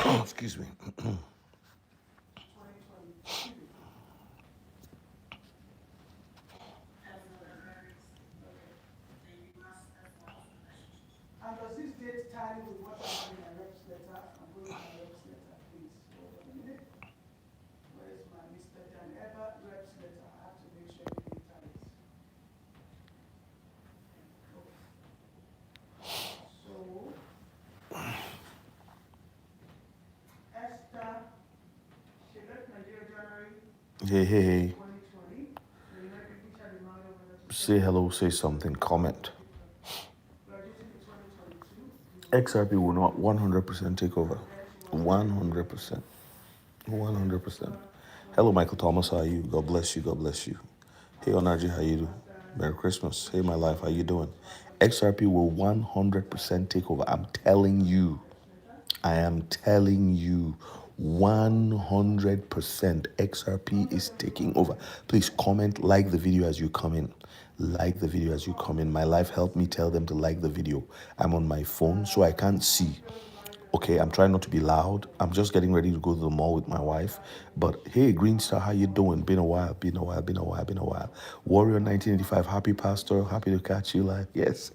Excuse me. And does this date tally with what I have in my reps letter? I'm going to my reps letter, please. Hold on a minute. Where's my Mr. Dan Ebert reps letter? I have to make sure everything tallies. So, Esther, she left Nigeria January Hey. 2020. The United Picture demanded whether to Say hello, say something, comment. graduating in 2022. XRP will not 100% take over. 100%. 100%. Hello, Michael Thomas. How are you? God bless you. God bless you. Hey, Onaji, how you do? Merry Christmas. Hey, my life. How you doing? XRP will 100% take over. I'm telling you. I am telling you. 100% XRP is taking over. Please comment, like the video as you come in. Like the video as you come in. My life helped me tell them to like the video. I'm on my phone, so I can't see. Okay, I'm trying not to be loud. I'm just getting ready to go to the mall with my wife. But hey, Green Star, how you doing? Been a while, been a while, been a while, been a while. Warrior 1985, happy pastor, happy to catch you live. Yes.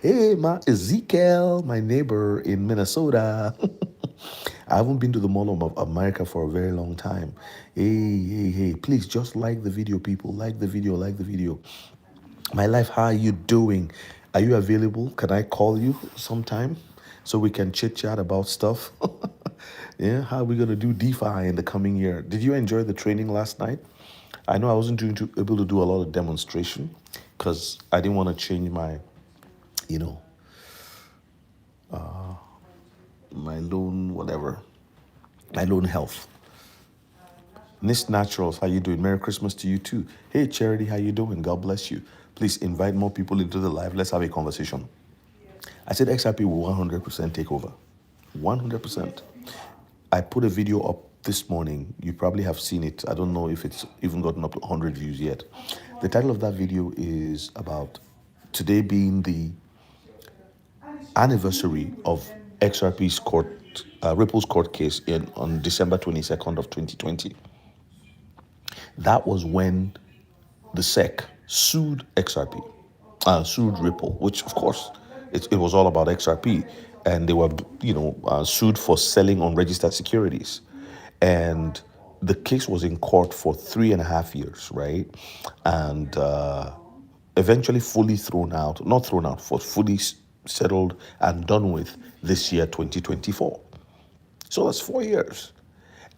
Hey, ma Ezekiel, my neighbor in Minnesota. I haven't been to the Mall of America for a very long time. Hey, please just like the video, people. Like the video, like the video. My life, how are you doing? Are you available? Can I call you sometime so we can chit chat about stuff? Yeah, how are we going to do DeFi in the coming year? Did you enjoy the training last night? I know I wasn't able to do a lot of demonstration because I didn't want to change my, you know, my loan, whatever, my loan health. Miss Naturals, how you doing? Merry Christmas to you too. Hey, Charity, how you doing? God bless you. Please invite more people into the live. Let's have a conversation. I said XRP will 100% take over. 100%. I put a video up this morning. You probably have seen it. I don't know if it's even gotten up to 100 views yet. The title of that video is about today being the anniversary of XRP's Ripple's court case on December 22nd of 2020. That was when the SEC sued XRP, sued Ripple, which of course it was all about XRP, and they were sued for selling unregistered securities, and the case was in court for 3.5 years, right, and eventually fully thrown out, not thrown out, for fully settled and done with this year, 2024. So that's 4 years.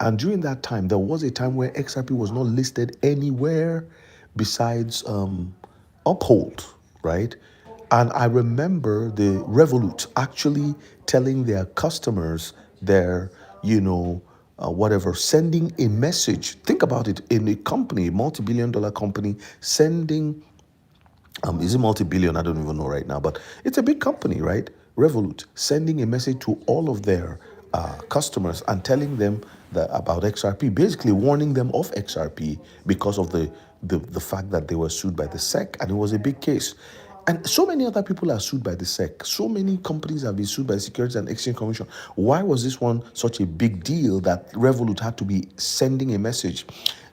And during that time, there was a time where XRP was not listed anywhere besides Uphold, right? And I remember the Revolut actually telling their customers, their, whatever, sending a message. Think about it, in a company, multi-billion-dollar company, sending is it multi-billion? I don't even know right now, but it's a big company, right? Revolut sending a message to all of their customers and telling them about XRP, basically warning them of XRP because of the fact that they were sued by the SEC, and it was a big case. And so many other people are sued by the SEC. So many companies have been sued by the Securities and Exchange Commission. Why was this one such a big deal that Revolut had to be sending a message?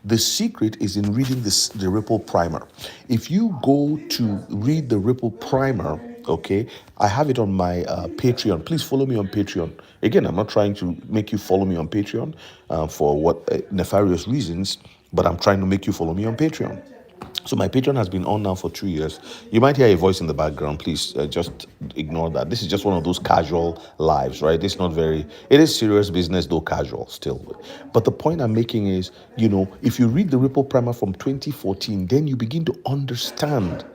The secret is in reading the Ripple Primer. If you go to read the Ripple Primer, okay, I have it on my Patreon. Please follow me on Patreon. Again, I'm not trying to make you follow me on Patreon for what nefarious reasons, but I'm trying to make you follow me on Patreon. So my Patreon has been on now for 2 years. You might hear a voice in the background. Please just ignore that. This is just one of those casual lives, right? It's not very, it is serious business, though casual still. But the point I'm making is, if you read the Ripple Primer from 2014, then you begin to understand.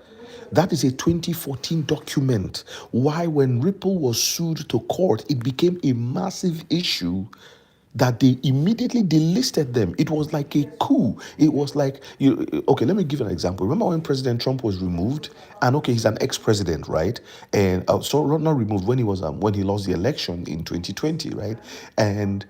That is a 2014 document. Why, when Ripple was sued to court, it became a massive issue that they immediately delisted them. It was like a coup. It was like, okay, let me give an example. Remember when President Trump was removed? And okay, he's an ex-president, right? And so not removed, when he lost the election in 2020, right? And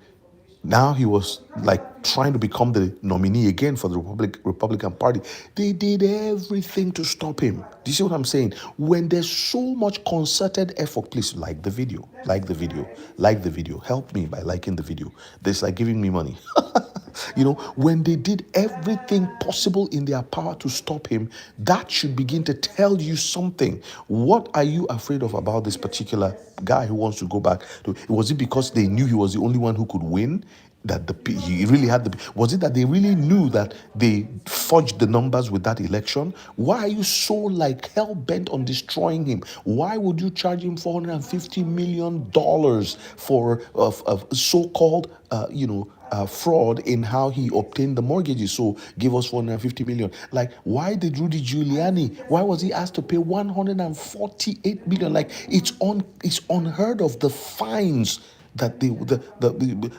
Now he was like trying to become the nominee again for the Republican Party. They did everything to stop him. Do you see what I'm saying? When there's so much concerted effort, please like the video, like the video, like the video. Help me by liking the video. This like giving me money. When they did everything possible in their power to stop him, that should begin to tell you something. What are you afraid of about this particular guy who wants to go back to? Was it because they knew he was the only one who could win? That he really had the, was it that they really knew that they fudged the numbers with that election? Why are you so like hell-bent on destroying him? Why would you charge him $450 million for of so-called fraud in how he obtained the mortgages? So give us 450 million. Like, why did Rudy Giuliani, why was he asked to pay 148 million? Like, it's unheard of, the fines that the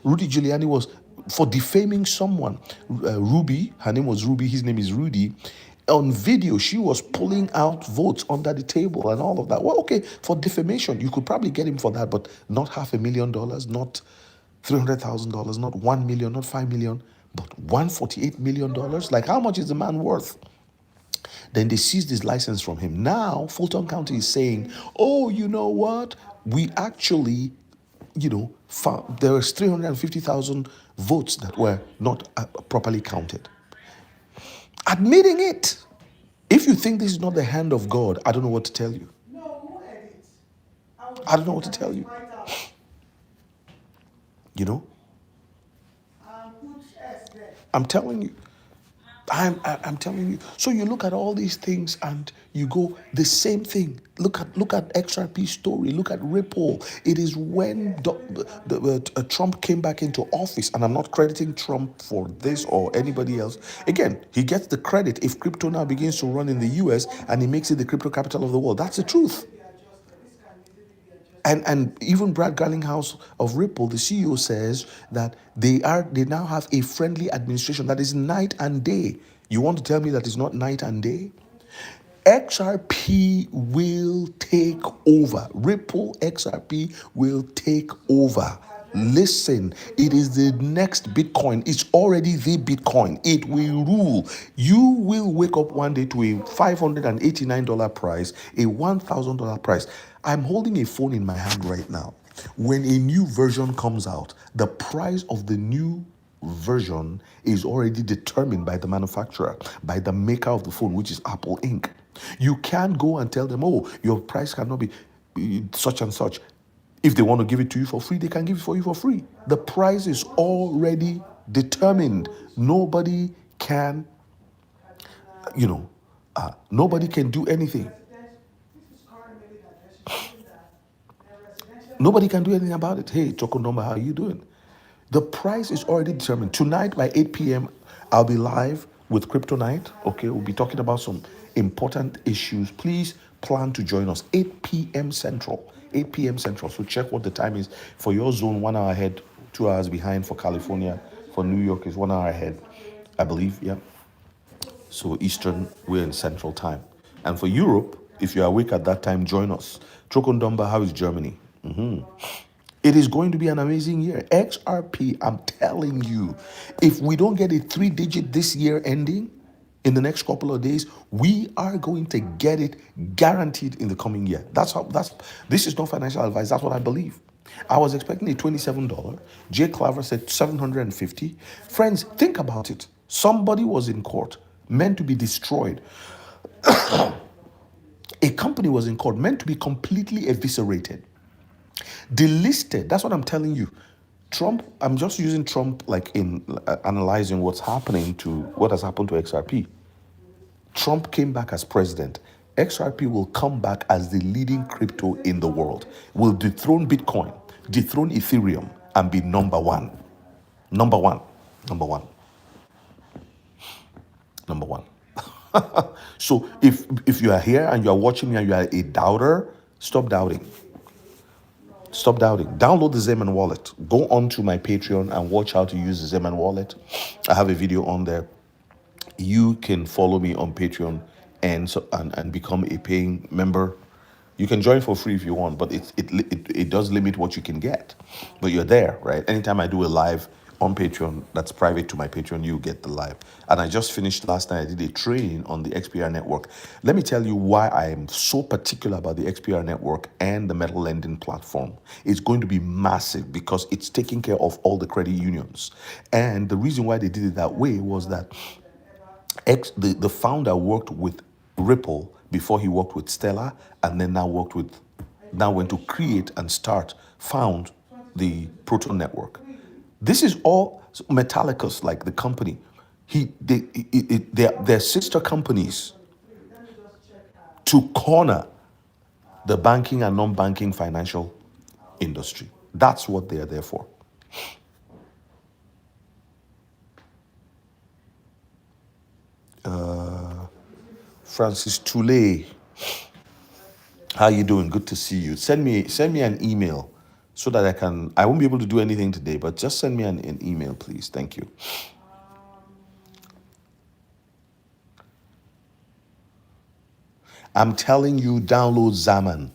Rudy Giuliani was for defaming someone. Ruby, her name was Ruby, his name is Rudy. On video, she was pulling out votes under the table and all of that. Well, okay, for defamation, you could probably get him for that, but not $500,000, not $300,000, not 1 million, not 5 million, but $148 million. Like, how much is the man worth? Then they seized his license from him. Now, Fulton County is saying, oh, you know what? We actually, found there was 350,000 votes that were not properly counted. Admitting it. If you think this is not the hand of God, I don't know what to tell you. No, who edit? I don't know what to tell you. You know? Put S there. I'm telling you. I'm telling you. So you look at all these things and you go the same thing. Look at XRP story. Look at Ripple. It is when Trump came back into office, and I'm not crediting Trump for this or anybody else. Again, he gets the credit if crypto now begins to run in the U.S. and he makes it the crypto capital of the world. That's the truth. And even Brad Garlinghouse of Ripple, the CEO, says that they now have a friendly administration that is night and day. You want to tell me that it's not night and day? XRP will take over. Ripple XRP will take over. Listen, it is the next Bitcoin. It's already the Bitcoin. It will rule. You will wake up one day to a $589 price, a $1,000 price. I'm holding a phone in my hand right now. When a new version comes out, the price of the new version is already determined by the manufacturer, by the maker of the phone, which is Apple Inc. You can't go and tell them, oh, your price cannot be such and such. If they want to give it to you for free, they can give it for you for free. The price is already determined. Nobody can, nobody can do anything. Nobody can do anything about it. Hey, Choco Number, how are you doing? The price is already determined. Tonight by 8 p.m., I'll be live with Crypto Night. Okay, we'll be talking about some important issues. Please plan to join us. 8 p.m. Central. 8 p.m. Central. So check what the time is for your zone. 1 hour ahead, 2 hours behind for California. For New York is 1 hour ahead, I believe. Yeah. So Eastern, we're in Central time. And for Europe, if you're awake at that time, join us. Chokondamba, how is Germany? It is going to be an amazing year. XRP, I'm telling you, if we don't get a 3-digit this year ending in the next couple of days, we are going to get it guaranteed in the coming year. This is not financial advice. That's what I believe. I was expecting a $27. Jay Claver said 750. Friends, think about it. Somebody was in court, meant to be destroyed. A company was in court, meant to be completely eviscerated. Delisted. That's what I'm telling you. Trump, I'm just using Trump like in analyzing what has happened to XRP. Trump came back as president. XRP will come back as the leading crypto in the world. Will dethrone Bitcoin, dethrone Ethereum, and be number one. Number one. Number one. Number one. So if you are here and you are watching me and you are a doubter, stop doubting. Stop doubting. Download the Zeman wallet. Go onto my Patreon and watch how to use the Zeman wallet. I have a video on there. You can follow me on Patreon and become a paying member. You can join for free if you want, but it does limit what you can get. But you're there, right? Anytime I do a live on Patreon that's private to my Patreon, you get the live. And I just finished last night, I did a training on the XPR network. Let me tell you why I am so particular about the XPR network and the metal lending platform. It's going to be massive because it's taking care of all the credit unions. And the reason why they did it that way was that the founder worked with Ripple before he worked with Stellar, and then now went to create and found the Proton network. This is all Metallicus, like the company. They're sister companies to corner the banking and non-banking financial industry. That's what they're there for. Francis Toulé, how you doing? Good to see you. Send me an email so that I won't be able to do anything today, but just send me an email, please. Thank you. I'm telling you, download Zaman.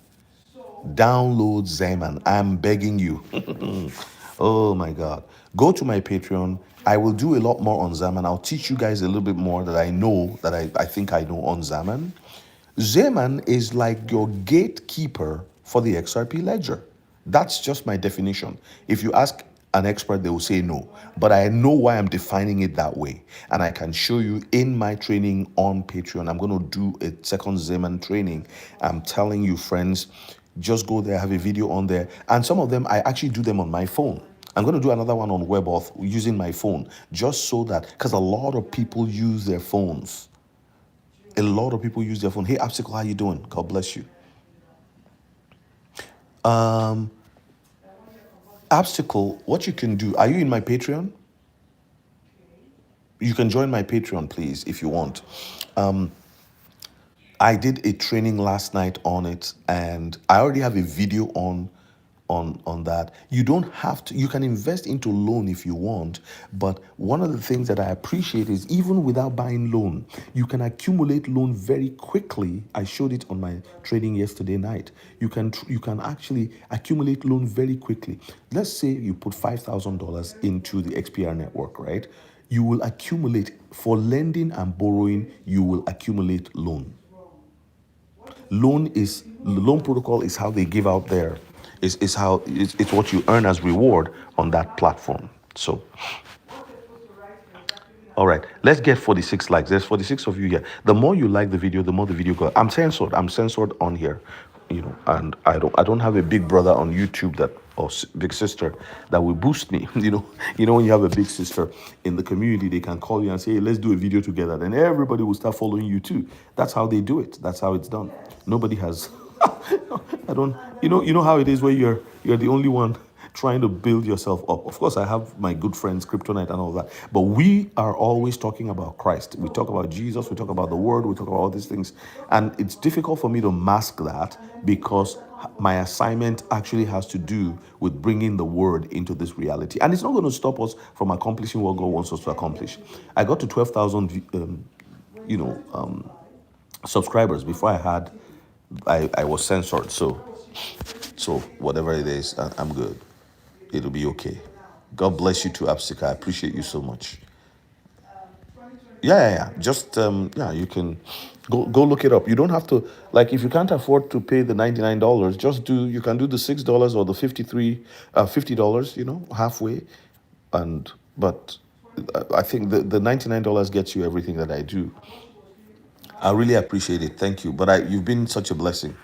Download Zaman. I'm begging you. Oh my God. Go to my Patreon. I will do a lot more on Zaman. I'll teach you guys a little bit more that I know, that I think I know on Zaman. Zaman is like your gatekeeper for the XRP ledger. That's just my definition. If you ask an expert, they will say no. But I know why I'm defining it that way. And I can show you in my training on Patreon. I'm going to do a second Zaman training. I'm telling you, friends, just go there, I have a video on there. And some of them, I actually do them on my phone. I'm going to do another one on WebAuth using my phone, just so that, because a lot of people use their phones. A lot of people use their phone. Hey, Obstacle, how you doing? God bless you. Obstacle, what you can do, are you in my Patreon? You can join my Patreon, please, if you want. I did a training last night on it, and I already have a video on that. You don't have to, you can invest into loan if you want, but one of the things that I appreciate is even without buying loan, you can accumulate loan very quickly. I showed it on my training yesterday night. You can actually accumulate loan very quickly. Let's say you put $5,000 into the XPR network, right? You will accumulate, for lending and borrowing, you will accumulate loan. Loan protocol is how they give out their, is how it's what you earn as reward on that platform. So all right, let's get 46 likes. There's 46 of you here. The more you like the video, the more the video goes. I'm censored on here, and I don't have a big brother on YouTube that, or big sister that will boost me. When you have a big sister in the community, they can call you and say, hey, let's do a video together. Then everybody will start following you too. That's how they do it. That's how it's done. Nobody has. I don't. You know how it is where you're the only one trying to build yourself up. Of course, I have my good friends, Kryptonite and all that. But we are always talking about Christ. We talk about Jesus. We talk about the Word. We talk about all these things. And it's difficult for me to mask that because my assignment actually has to do with bringing the Word into this reality. And it's not going to stop us from accomplishing what God wants us to accomplish. I got to 12,000, subscribers before I was censored. So whatever it is, I'm good. It'll be okay. God bless you too, Absika. I appreciate you so much. Yeah. Just you can go look it up. You don't have to, like, if you can't afford to pay the $99, you can do the $6 or the $50, halfway. But I think the $99 gets you everything that I do. I really appreciate it. Thank you. But you've been such a blessing.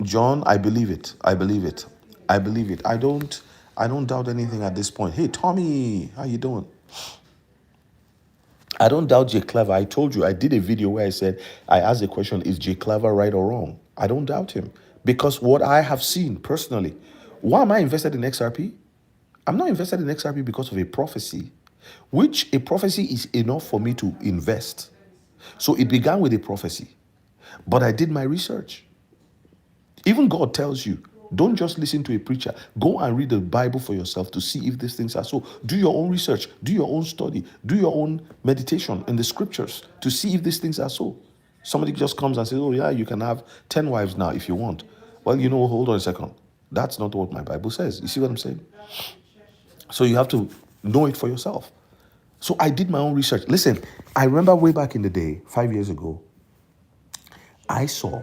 John, I believe it. I believe it. I believe it. I don't doubt anything at this point. Hey, Tommy, how you doing? I don't doubt Jay Clever. I told you, I did a video where I asked the question, is Jay Clever right or wrong? I don't doubt him. Because what I have seen personally, why am I invested in XRP? I'm not invested in XRP because of a prophecy, which a prophecy is enough for me to invest. So it began with a prophecy, but I did my research. Even God tells you, don't just listen to a preacher. Go and read the Bible for yourself to see if these things are so. Do your own research, do your own study, do your own meditation in the scriptures to see if these things are so. Somebody just comes and says, oh yeah, you can have 10 wives now if you want. Well, hold on a second. That's not what my Bible says. You see what I'm saying? That's the church. So you have to know it for yourself. So I did my own research. Listen, I remember way back in the day, 5 years ago, I saw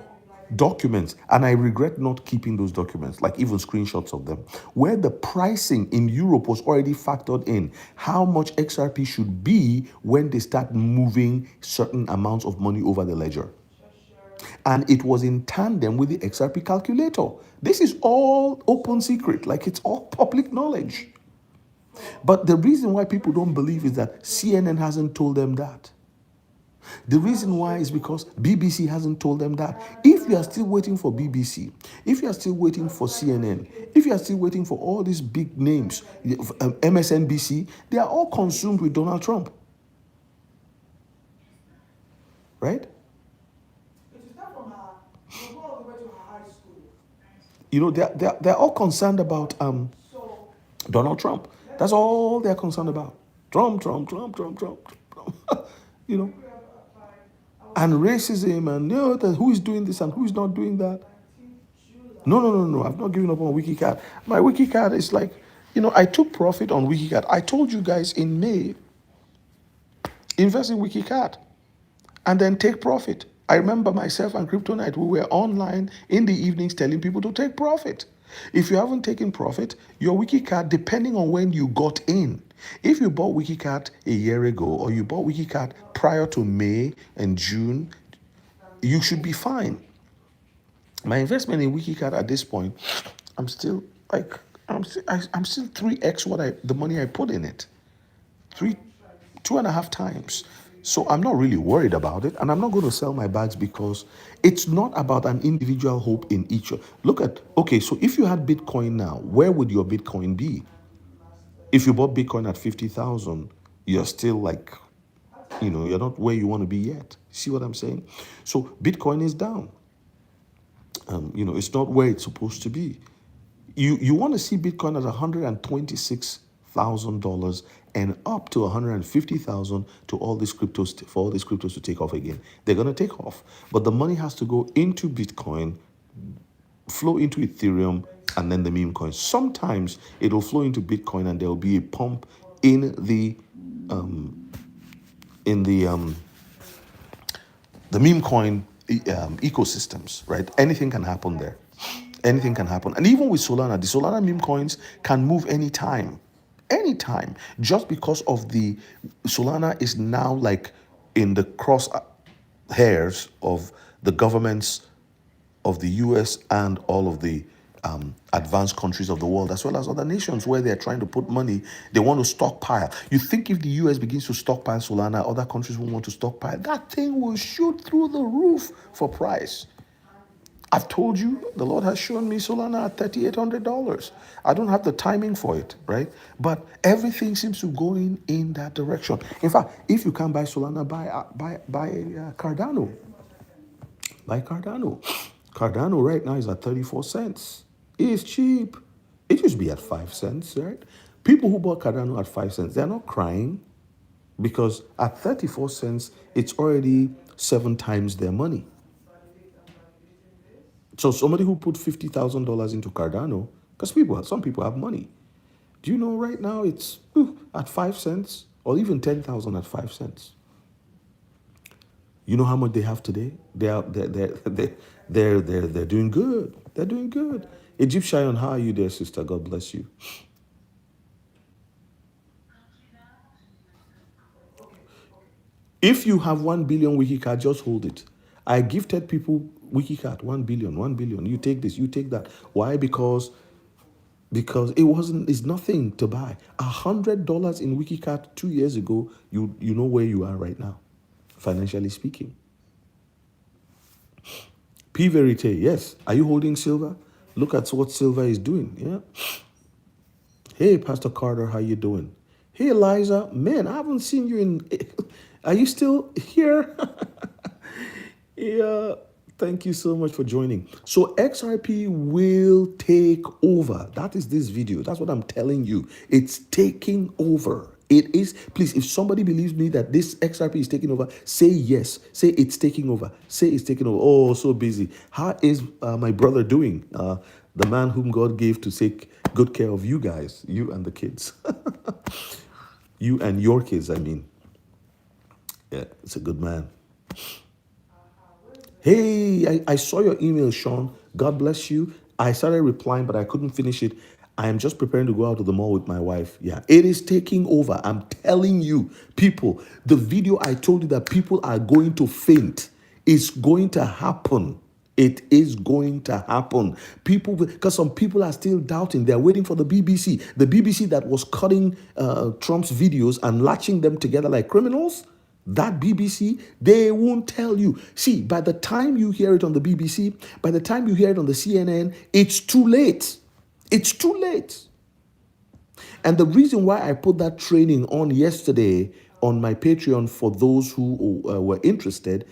documents, and I regret not keeping those documents, like even screenshots of them, where the pricing in Europe was already factored in how much XRP should be when they start moving certain amounts of money over the ledger. And it was in tandem with the XRP calculator. This is all open secret, like it's all public knowledge. But the reason why people don't believe is that CNN hasn't told them that. The reason why is because BBC hasn't told them that. If you are still waiting for BBC, if you are still waiting for CNN, if you are still waiting for all these big names, MSNBC, they are all consumed with Donald Trump, right? It is not from her. You go all the way to her high school. You know, they're all concerned about So Donald Trump. That's all they're concerned about. Trump, Trump, Trump, Trump, Trump, Trump. you know, we have applied. and racism and who is doing this and who is not doing that. I think July. No, no, no, no. I've not given up on WikiCard. My WikiCard is like, I took profit on WikiCard. I told you guys in May, invest in WikiCard and then take profit. I remember myself and Kryptonite, we were online in the evenings telling people to take profit. If you haven't taken profit, your WikiCard, depending on when you got in, if you bought WikiCard a year ago or you bought WikiCard prior to May and June, you should be fine. My investment in WikiCard at this point, I'm still like I'm still 3x the money I put in it. Three 2.5 times. So I'm not really worried about it, and I'm not going to sell my bags because it's not about an individual hope in each. Look at, okay, so if you had Bitcoin now, where would your Bitcoin be? If you bought Bitcoin at 50,000, you're still like, you're not where you want to be yet. See what I'm saying? So Bitcoin is down. It's not where it's supposed to be. You want to see Bitcoin at $126,000 and up to 150,000 to all these cryptos for all these cryptos to take off again. They're going to take off, but the money has to go into Bitcoin, flow into Ethereum, and then the meme coins. Sometimes it'll flow into Bitcoin, and there will be a pump in the meme coin ecosystems, right? Anything can happen there. Anything can happen. And even with Solana, the Solana meme coins can move anytime. Anytime. Just because of the Solana is now like in the cross hairs of the governments of the US and all of the advanced countries of the world, as well as other nations where they're trying to put money. They want to stockpile. You think if the US begins to stockpile Solana, other countries will want to stockpile. That thing will shoot through the roof for price. I've told you, the Lord has shown me Solana at $3,800. I don't have the timing for it, right? But everything seems to go in that direction. In fact, if you can't buy Solana, buy Cardano. Buy Cardano. Cardano right now is at 34 cents. It's cheap. It used to be at 5 cents, right? People who bought Cardano at 5 cents, they're not crying because at 34 cents, it's already 7 times their money. So somebody who put $50,000 into Cardano, because some people have money. Do you know right now it's at 5 cents or even 10,000 at 5 cents? You know how much they have today? They're doing good. They're doing good. Egyptian, how are you there, sister? God bless you. If you have 1 billion WikiCard, just hold it. I gifted people WikiCard 1 billion, 1 billion. You take this, you take that. Why? Because it's nothing to buy. $100 in WikiCard 2 years ago, you know where you are right now, financially speaking. P Verite, yes. Are you holding silver? Look at what silver is doing. Yeah. Hey, Pastor Carter, how you doing? Hey, Eliza, man, I haven't seen you in. Are you still here? Yeah. Thank you so much for joining. So XRP will take over. That is this video. That's what I'm telling you. It's taking over. It is. Please, if somebody believes me that this XRP is taking over, say yes. Say it's taking over. Say it's taking over. Oh, so busy. How is my brother doing? The man whom God gave to take good care of you guys, you and the kids. You and your kids, I mean. Yeah, it's a good man. Hey, I saw your email, Sean. God bless you. I started replying, but I couldn't finish it. I am just preparing to go out to the mall with my wife. Yeah, it is taking over. I'm telling you, people, the video I told you that people are going to faint is going to happen. It is going to happen. People, because some people are still doubting. They're waiting for the BBC. The BBC that was cutting Trump's videos and latching them together like criminals. That BBC, they won't tell you. See, by the time you hear it on the BBC, by the time you hear it on the CNN, it's too late. It's too late. And the reason why I put that training on yesterday on my Patreon for those who were interested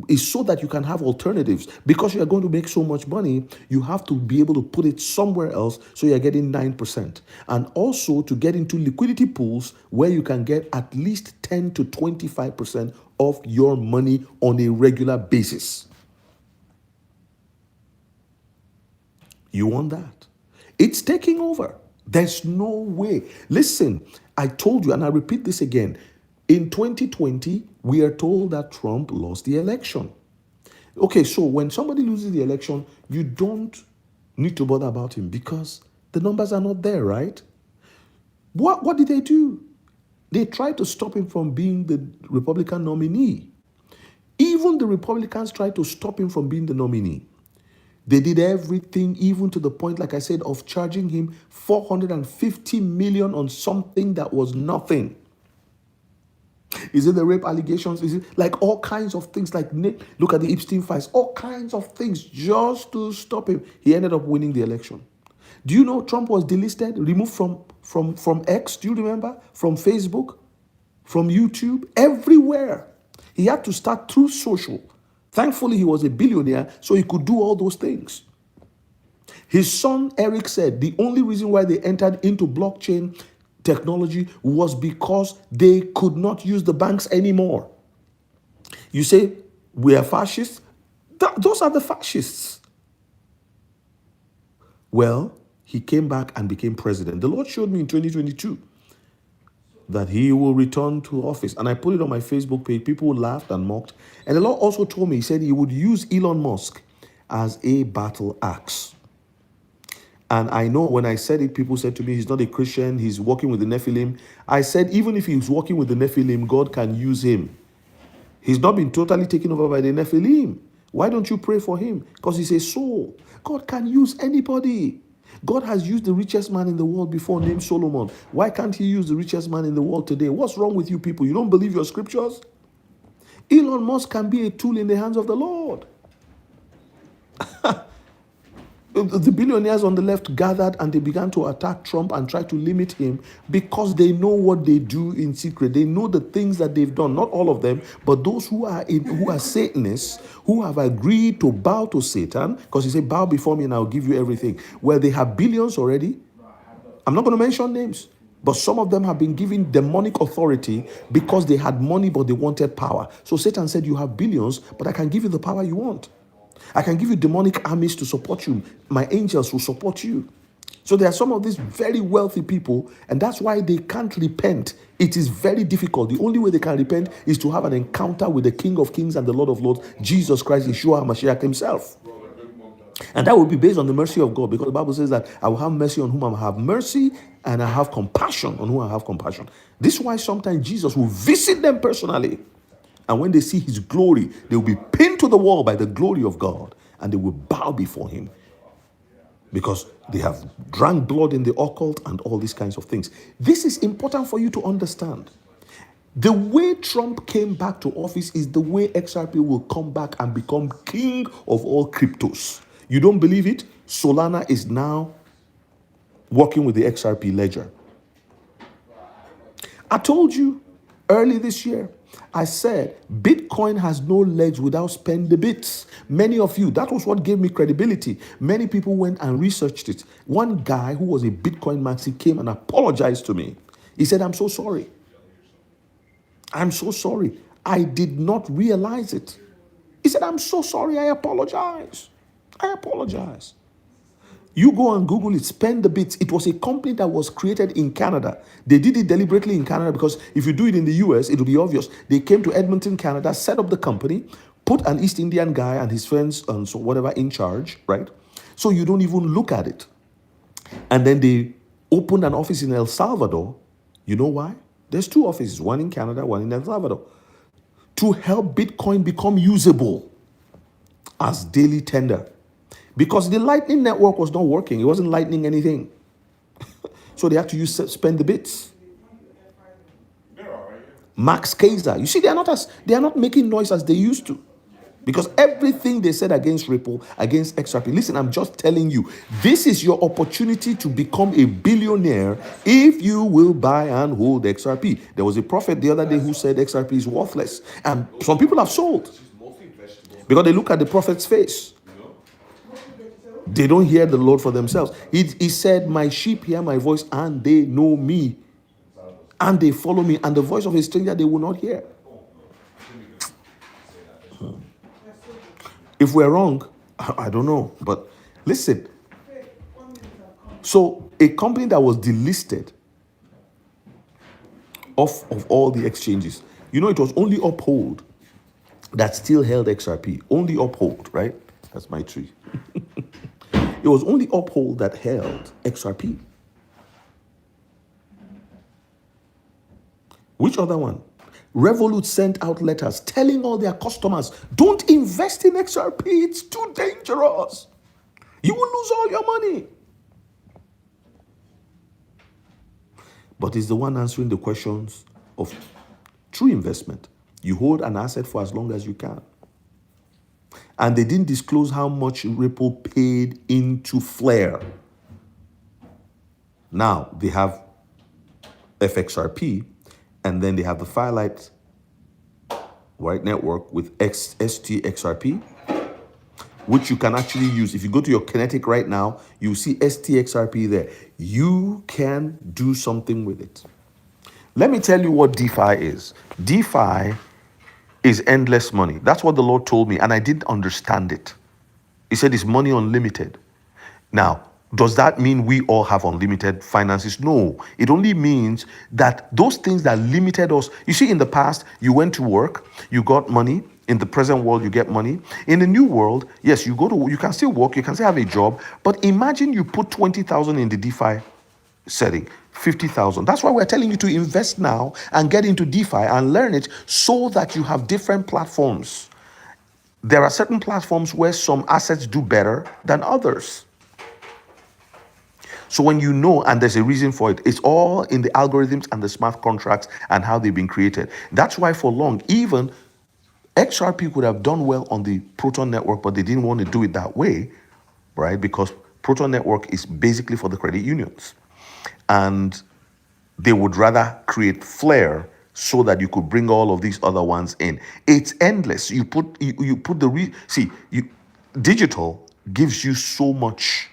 is so that you can have alternatives. Because you are going to make so much money, you have to be able to put it somewhere else so you're getting 9%. And also to get into liquidity pools where you can get at least 10 to 25% of your money on a regular basis. You want that? It's taking over. There's no way. Listen, I told you, and I repeat this again. In 2020, we are told that Trump lost the election. Okay, so when somebody loses the election, you don't need to bother about him because the numbers are not there, right? What did they do? They tried to stop him from being the Republican nominee. Even the Republicans tried to stop him from being the nominee. They did everything, even to the point, like I said, of charging him $450 million on something that was nothing. Is it the rape allegations? Is it like all kinds of things? Like look at the Epstein files, all kinds of things just to stop him. He ended up winning the election. Do you know Trump was delisted, removed from X? Do you remember? From Facebook, from YouTube, everywhere. He had to start through social. Thankfully, he was a billionaire, so he could do all those things. His son, Eric, said the only reason why they entered into blockchain technology was because they could not use the banks anymore. You say, we are fascists? Those are the fascists. Well, he came back and became president. The Lord showed me in 2022 that he will return to office. And I put it on my Facebook page. People laughed and mocked. And the Lord also told me, he said he would use Elon Musk as a battle axe. And I know when I said it, people said to me, he's not a Christian, he's working with the Nephilim. I said, even if he's working with the Nephilim, God can use him. He's not been totally taken over by the Nephilim. Why don't you pray for him? Because he's a soul. God can use anybody. God has used the richest man in the world before, named Solomon. Why can't he use the richest man in the world today? What's wrong with you people? You don't believe your scriptures? Elon Musk can be a tool in the hands of the Lord. The billionaires on the left gathered and they began to attack Trump and try to limit him because they know what they do in secret. They know the things that they've done. Not all of them, but those who are Satanists, who have agreed to bow to Satan, because he said, bow before me and I'll give you everything. Well, they have billions already. I'm not going to mention names, but some of them have been given demonic authority because they had money but they wanted power. So Satan said, you have billions, but I can give you the power you want. I can give you demonic armies to support you. My angels will support you. So there are some of these very wealthy people, and that's why they can't repent. It is very difficult. The only way they can repent is to have an encounter with the King of Kings and the Lord of Lords, Jesus Christ, Yeshua HaMashiach himself. And that will be based on the mercy of God, because the Bible says that I will have mercy on whom I have mercy, and I have compassion on whom I have compassion. This is why sometimes Jesus will visit them personally. And when they see his glory, they will be pinned to the wall by the glory of God, and they will bow before him because they have drank blood in the occult and all these kinds of things. This is important for you to understand. The way Trump came back to office is the way XRP will come back and become king of all cryptos. You don't believe it? Solana is now working with the XRP ledger. I told you early this year, I said, Bitcoin has no legs without spend the bits. Many of you, that was what gave me credibility. Many people went and researched it. One guy who was a Bitcoin maxi came and apologized to me. He said, I'm so sorry. I'm so sorry. I did not realize it. He said, I'm so sorry. I apologize. I apologize. You go and Google it, spend the bits. It was a company that was created in Canada. They did it deliberately in Canada because if you do it in the US, it'll be obvious. They came to Edmonton, Canada, set up the company, put an East Indian guy and his friends and so whatever in charge, right? So you don't even look at it. And then they opened an office in El Salvador. You know why? There's two offices, one in Canada, one in El Salvador, to help Bitcoin become usable as daily tender. Because the Lightning Network was not working. It wasn't lightning anything. So they had to use spend the bits. Max Kaiser. You see, they are not making noise as they used to. Because everything they said against Ripple, against XRP, listen, I'm just telling you, this is your opportunity to become a billionaire if you will buy and hold XRP. There was a prophet the other day who said XRP is worthless. And some people have sold because they look at the prophet's face. They don't hear the Lord for themselves. He said, my sheep hear my voice and they know me. And they follow me. And the voice of a stranger they will not hear. If we're wrong, I don't know. But listen. So a company that was delisted off of all the exchanges, you know, it was only Uphold that still held XRP. Only Uphold, right? That's my tree. It was only Uphold that held XRP. Which other one? Revolut sent out letters telling all their customers, don't invest in XRP, it's too dangerous. You will lose all your money. But it's the one answering the questions of true investment. You hold an asset for as long as you can. And they didn't disclose how much Ripple paid into Flare. Now they have FXRP, and then they have the Firelight White Network with STXRP, which you can actually use. If you go to your Kinetic right now, you see STXRP there. You can do something with it. Let me tell you what DeFi is. DeFi is endless money. That's what the Lord told me, and I didn't understand it. He said it's money unlimited. Now, does that mean we all have unlimited finances? No. It only means that those things that limited us, you see, in the past, you went to work, you got money. In the present world, you get money. In the new world, yes, you can still work, you can still have a job, but imagine you put 20,000 in the DeFi setting, 50,000. That's why we're telling you to invest now and get into DeFi and learn it so that you have different platforms. There are certain platforms where some assets do better than others. So when you know, and there's a reason for it, it's all in the algorithms and the smart contracts and how they've been created. That's why for long, even XRP could have done well on the Proton network, but they didn't want to do it that way, right? Because Proton network is basically for the credit unions. And they would rather create Flare so that you could bring all of these other ones in. It's endless. You put digital gives you so much.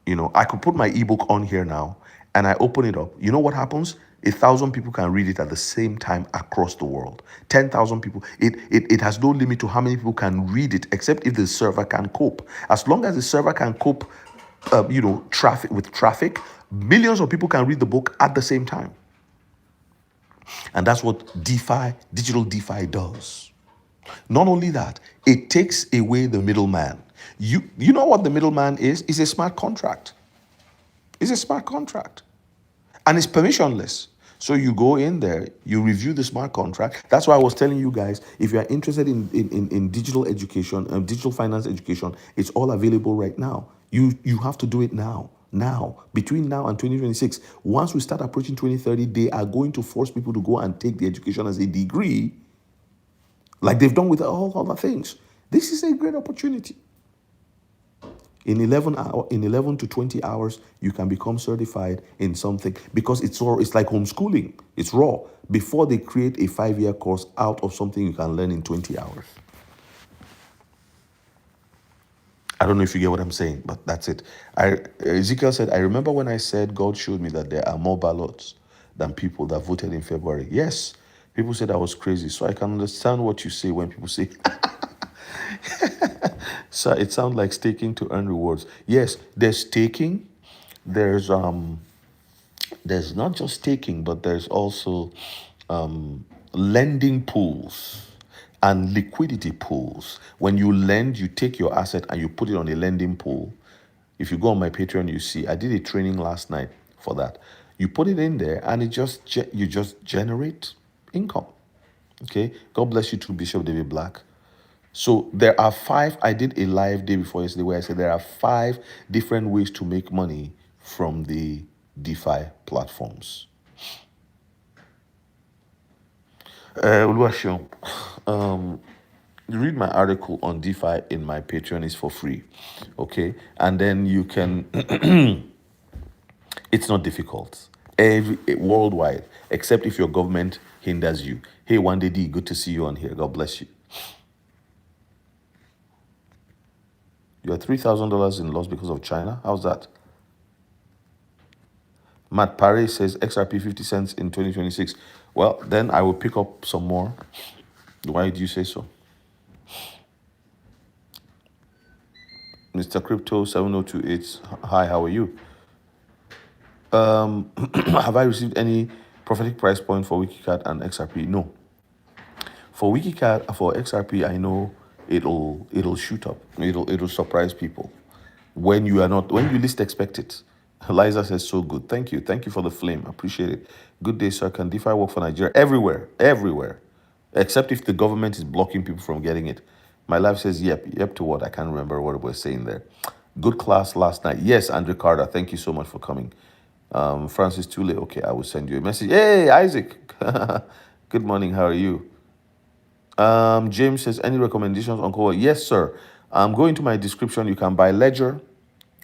You know, I could put my ebook on here now and I open it up. You know what happens? 1,000 people can read it at the same time across the world. 10,000 people. It has no limit to how many people can read it, except if the server can cope. As long as the server can cope, traffic, millions of people can read the book at the same time. And that's what digital DeFi does. Not only that, it takes away the middleman. You know what the middleman is? It's a smart contract. It's a smart contract. And it's permissionless. So you go in there, you review the smart contract. That's why I was telling you guys, if you are interested in digital education, digital finance education, it's all available right now. You have to do it now. Now, between now and 2026, once we start approaching 2030, they are going to force people to go and take the education as a degree, like they've done with all other things. This is a great opportunity. In 11 to 20 hours, you can become certified in something because it's like homeschooling. It's raw. Before they create a 5-year course out of something you can learn in 20 hours. I don't know if you get what I'm saying, but that's it. Ezekiel said, I remember when I said God showed me that there are more ballots than people that voted in February. Yes, people said I was crazy. So I can understand what you say when people say, So it sounds like staking to earn rewards. Yes, there's staking. There's there's not just staking, but there's also lending pools and liquidity pools. When you lend, you take your asset and you put it on a lending pool. If you go on my Patreon, you see I did a training last night for that. You put it in there and you just generate income. Okay. God bless you too, Bishop David Black. So there are five. I did a live day before yesterday where I said there are five different ways to make money from the DeFi platforms. Oluwaseun, read my article on DeFi in my Patreon is for free. Okay. And then you can, it's not difficult. Worldwide, except if your government hinders you. Hey, Wande D, good to see you on here. God bless you. You're $3,000 in loss because of China. How's that? Matt Paré says XRP 50 cents in 2026. Well, then I will pick up some more. Why do you say so? Mr. Crypto 7028. Hi, how are you? Have I received any prophetic price point for WikiCat and XRP? No. For WikiCat, for XRP, I know it'll shoot up. It'll surprise people when you least expect it. Eliza says so good. Thank you for the flame. Appreciate it. Good day, sir. Can DeFi work for Nigeria? Everywhere, except if the government is blocking people from getting it. My life says yep to what? I can't remember what we're saying there. Good class last night. Yes, Andre Carter. Thank you so much for coming. Francis Tule. Okay, I will send you a message. Hey, Isaac. Good morning. How are you? James says, any recommendations on Koinly? Yes, sir. Go into my description. You can buy Ledger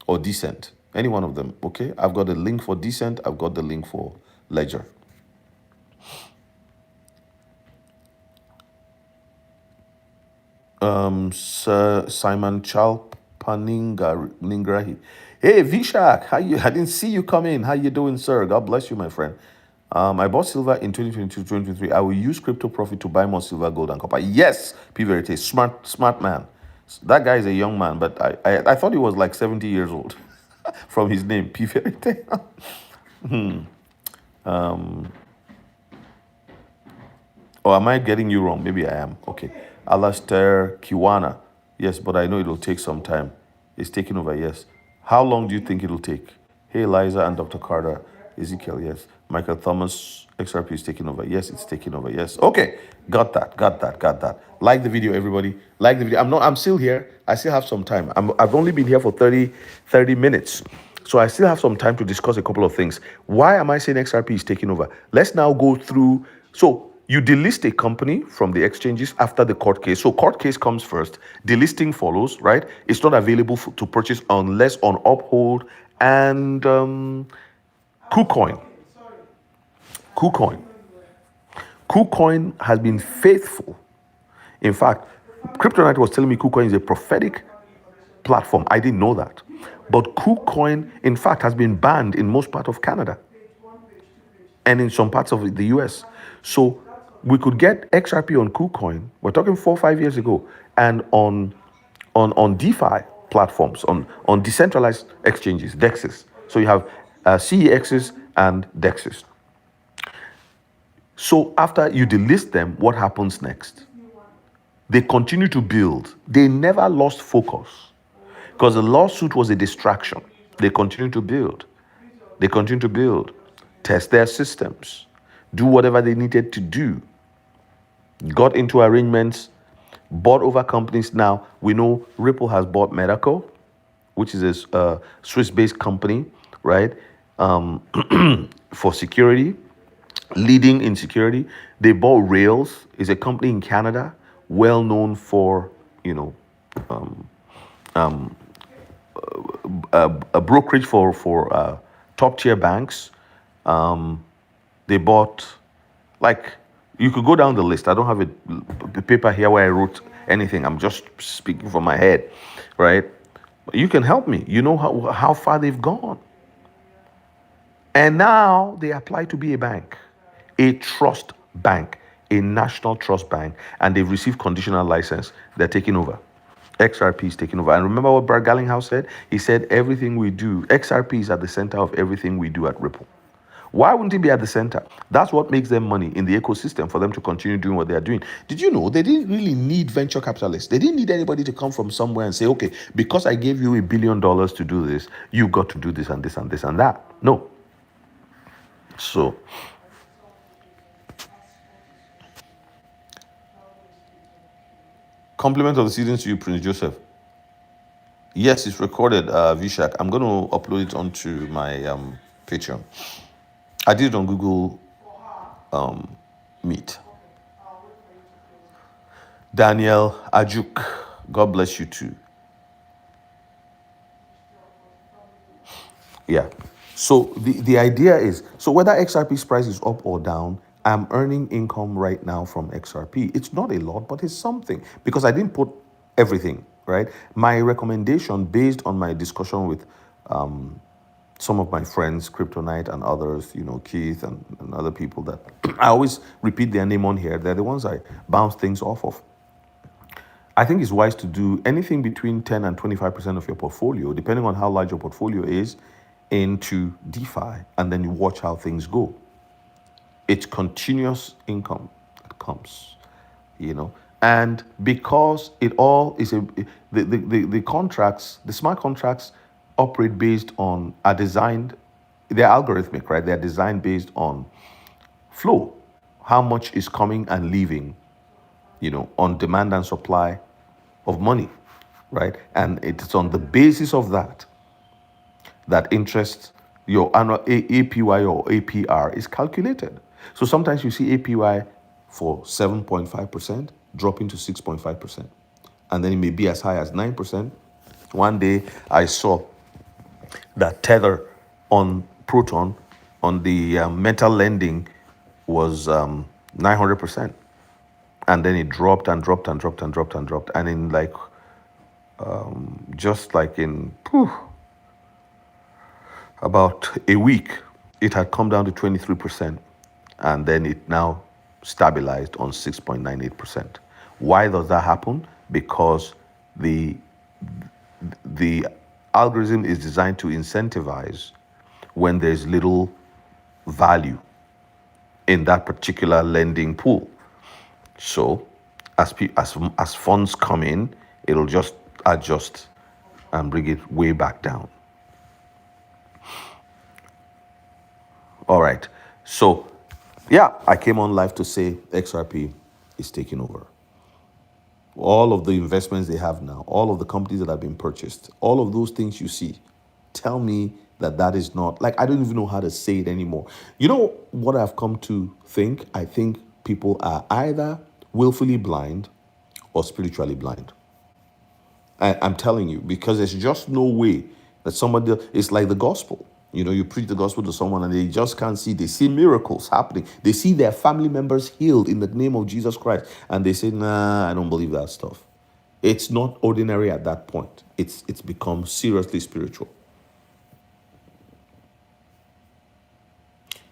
or Decent. Any one of them, okay? I've got a link for Decent. I've got the link for Ledger. Sir Simon Chalpaningrahi. Hey, Vishak, how you? I didn't see you come in. How you doing, sir? God bless you, my friend. I bought silver in 2022, 2023. I will use crypto profit to buy more silver, gold, and copper. Yes, P Verite, smart man. That guy is a young man, but I thought he was like 70 years old from his name, P Verite. Or am I getting you wrong? Maybe I am. Okay. Alastair Kiwana. Yes, but I know it'll take some time. It's taking over, yes. How long do you think it'll take? Hey, Liza and Dr. Carter. Ezekiel, yes. Michael Thomas, XRP is taking over. Yes, it's taking over. Yes. Okay. Got that. Like the video, everybody. Like the video. I'm still here. I still have some time. I've only been here for 30 minutes. So I still have some time to discuss a couple of things. Why am I saying XRP is taking over? Let's now go through. So you delist a company from the exchanges after the court case. So court case comes first. Delisting follows, right? It's not available to purchase unless on Uphold and KuCoin. KuCoin. KuCoin has been faithful. In fact, Kryptonite was telling me KuCoin is a prophetic platform. I didn't know that. But KuCoin, in fact, has been banned in most parts of Canada and in some parts of the US. So we could get XRP on KuCoin. We're talking 4 or 5 years ago, and on DeFi platforms, on decentralized exchanges, DEXs. So you have CEXs and DEXs. So after you delist them, what happens next? They continue to build. They never lost focus because the lawsuit was a distraction. They continue to build. Test their systems, do whatever they needed to do, got into arrangements, bought over companies. Now we know Ripple has bought Medical, which is a Swiss-based company, right? For security, leading in security. They bought Rails, is a company in Canada, well known for, a brokerage for top tier banks. They bought, like, you could go down the list. I don't have a paper here where I wrote anything. I'm just speaking from my head, right? You can help me. You know how far they've gone. And now they apply to be a bank, a trust bank, a national trust bank, and they've received conditional license. They're taking over. XRP is taking over. And remember what Brad Garlinghouse said? He said everything we do, XRP is at the center of everything we do at Ripple. Why wouldn't it be at the center? That's what makes them money in the ecosystem for them to continue doing what they are doing. Did you know they didn't really need venture capitalists? They didn't need anybody to come from somewhere and say, okay, because I gave you $1 billion to do this, you got to do this and this and this and that. No. So, compliment of the season to you, Prince Joseph. Yes, it's recorded, Vishak. I'm going to upload it onto my Patreon. I did it on Google Meet. Daniel Ajuk, God bless you too. Yeah. So the idea is, so whether XRP's price is up or down, I'm earning income right now from XRP. It's not a lot, but it's something because I didn't put everything, right? My recommendation based on my discussion with some of my friends, Kryptonite and others, Keith and other people that I always repeat their name on here. They're the ones I bounce things off of. I think it's wise to do anything between 10 and 25% of your portfolio, depending on how large your portfolio is, into DeFi, and then you watch how things go. It's continuous income that comes, and because it all is the contracts, the smart contracts operate based on are designed, they're algorithmic, right? They're designed based on flow, how much is coming and leaving, on demand and supply of money, right? And it's on the basis of that interest, your annual APY or APR is calculated. So sometimes you see APY for 7.5% dropping to 6.5%. And then it may be as high as 9%. One day I saw that Tether on Proton on the metal lending was 900%. And then it dropped and dropped and dropped and dropped and dropped. And in about a week, it had come down to 23%. And then it now stabilized on 6.98%. Why does that happen? Because the algorithm is designed to incentivize when there's little value in that particular lending pool. So as funds come in, it'll just adjust and bring it way back down. All right. So, yeah, I came on live to say XRP is taking over. All of the investments they have now, all of the companies that have been purchased, all of those things you see, tell me that is not, I don't even know how to say it anymore. You know what I've come to think? I think people are either willfully blind or spiritually blind. I'm telling you, because there's just no way that somebody, it's like the gospel. You preach the gospel to someone and they just can't see. They see miracles happening. They see their family members healed in the name of Jesus Christ. And they say, nah, I don't believe that stuff. It's not ordinary at that point. It's become seriously spiritual.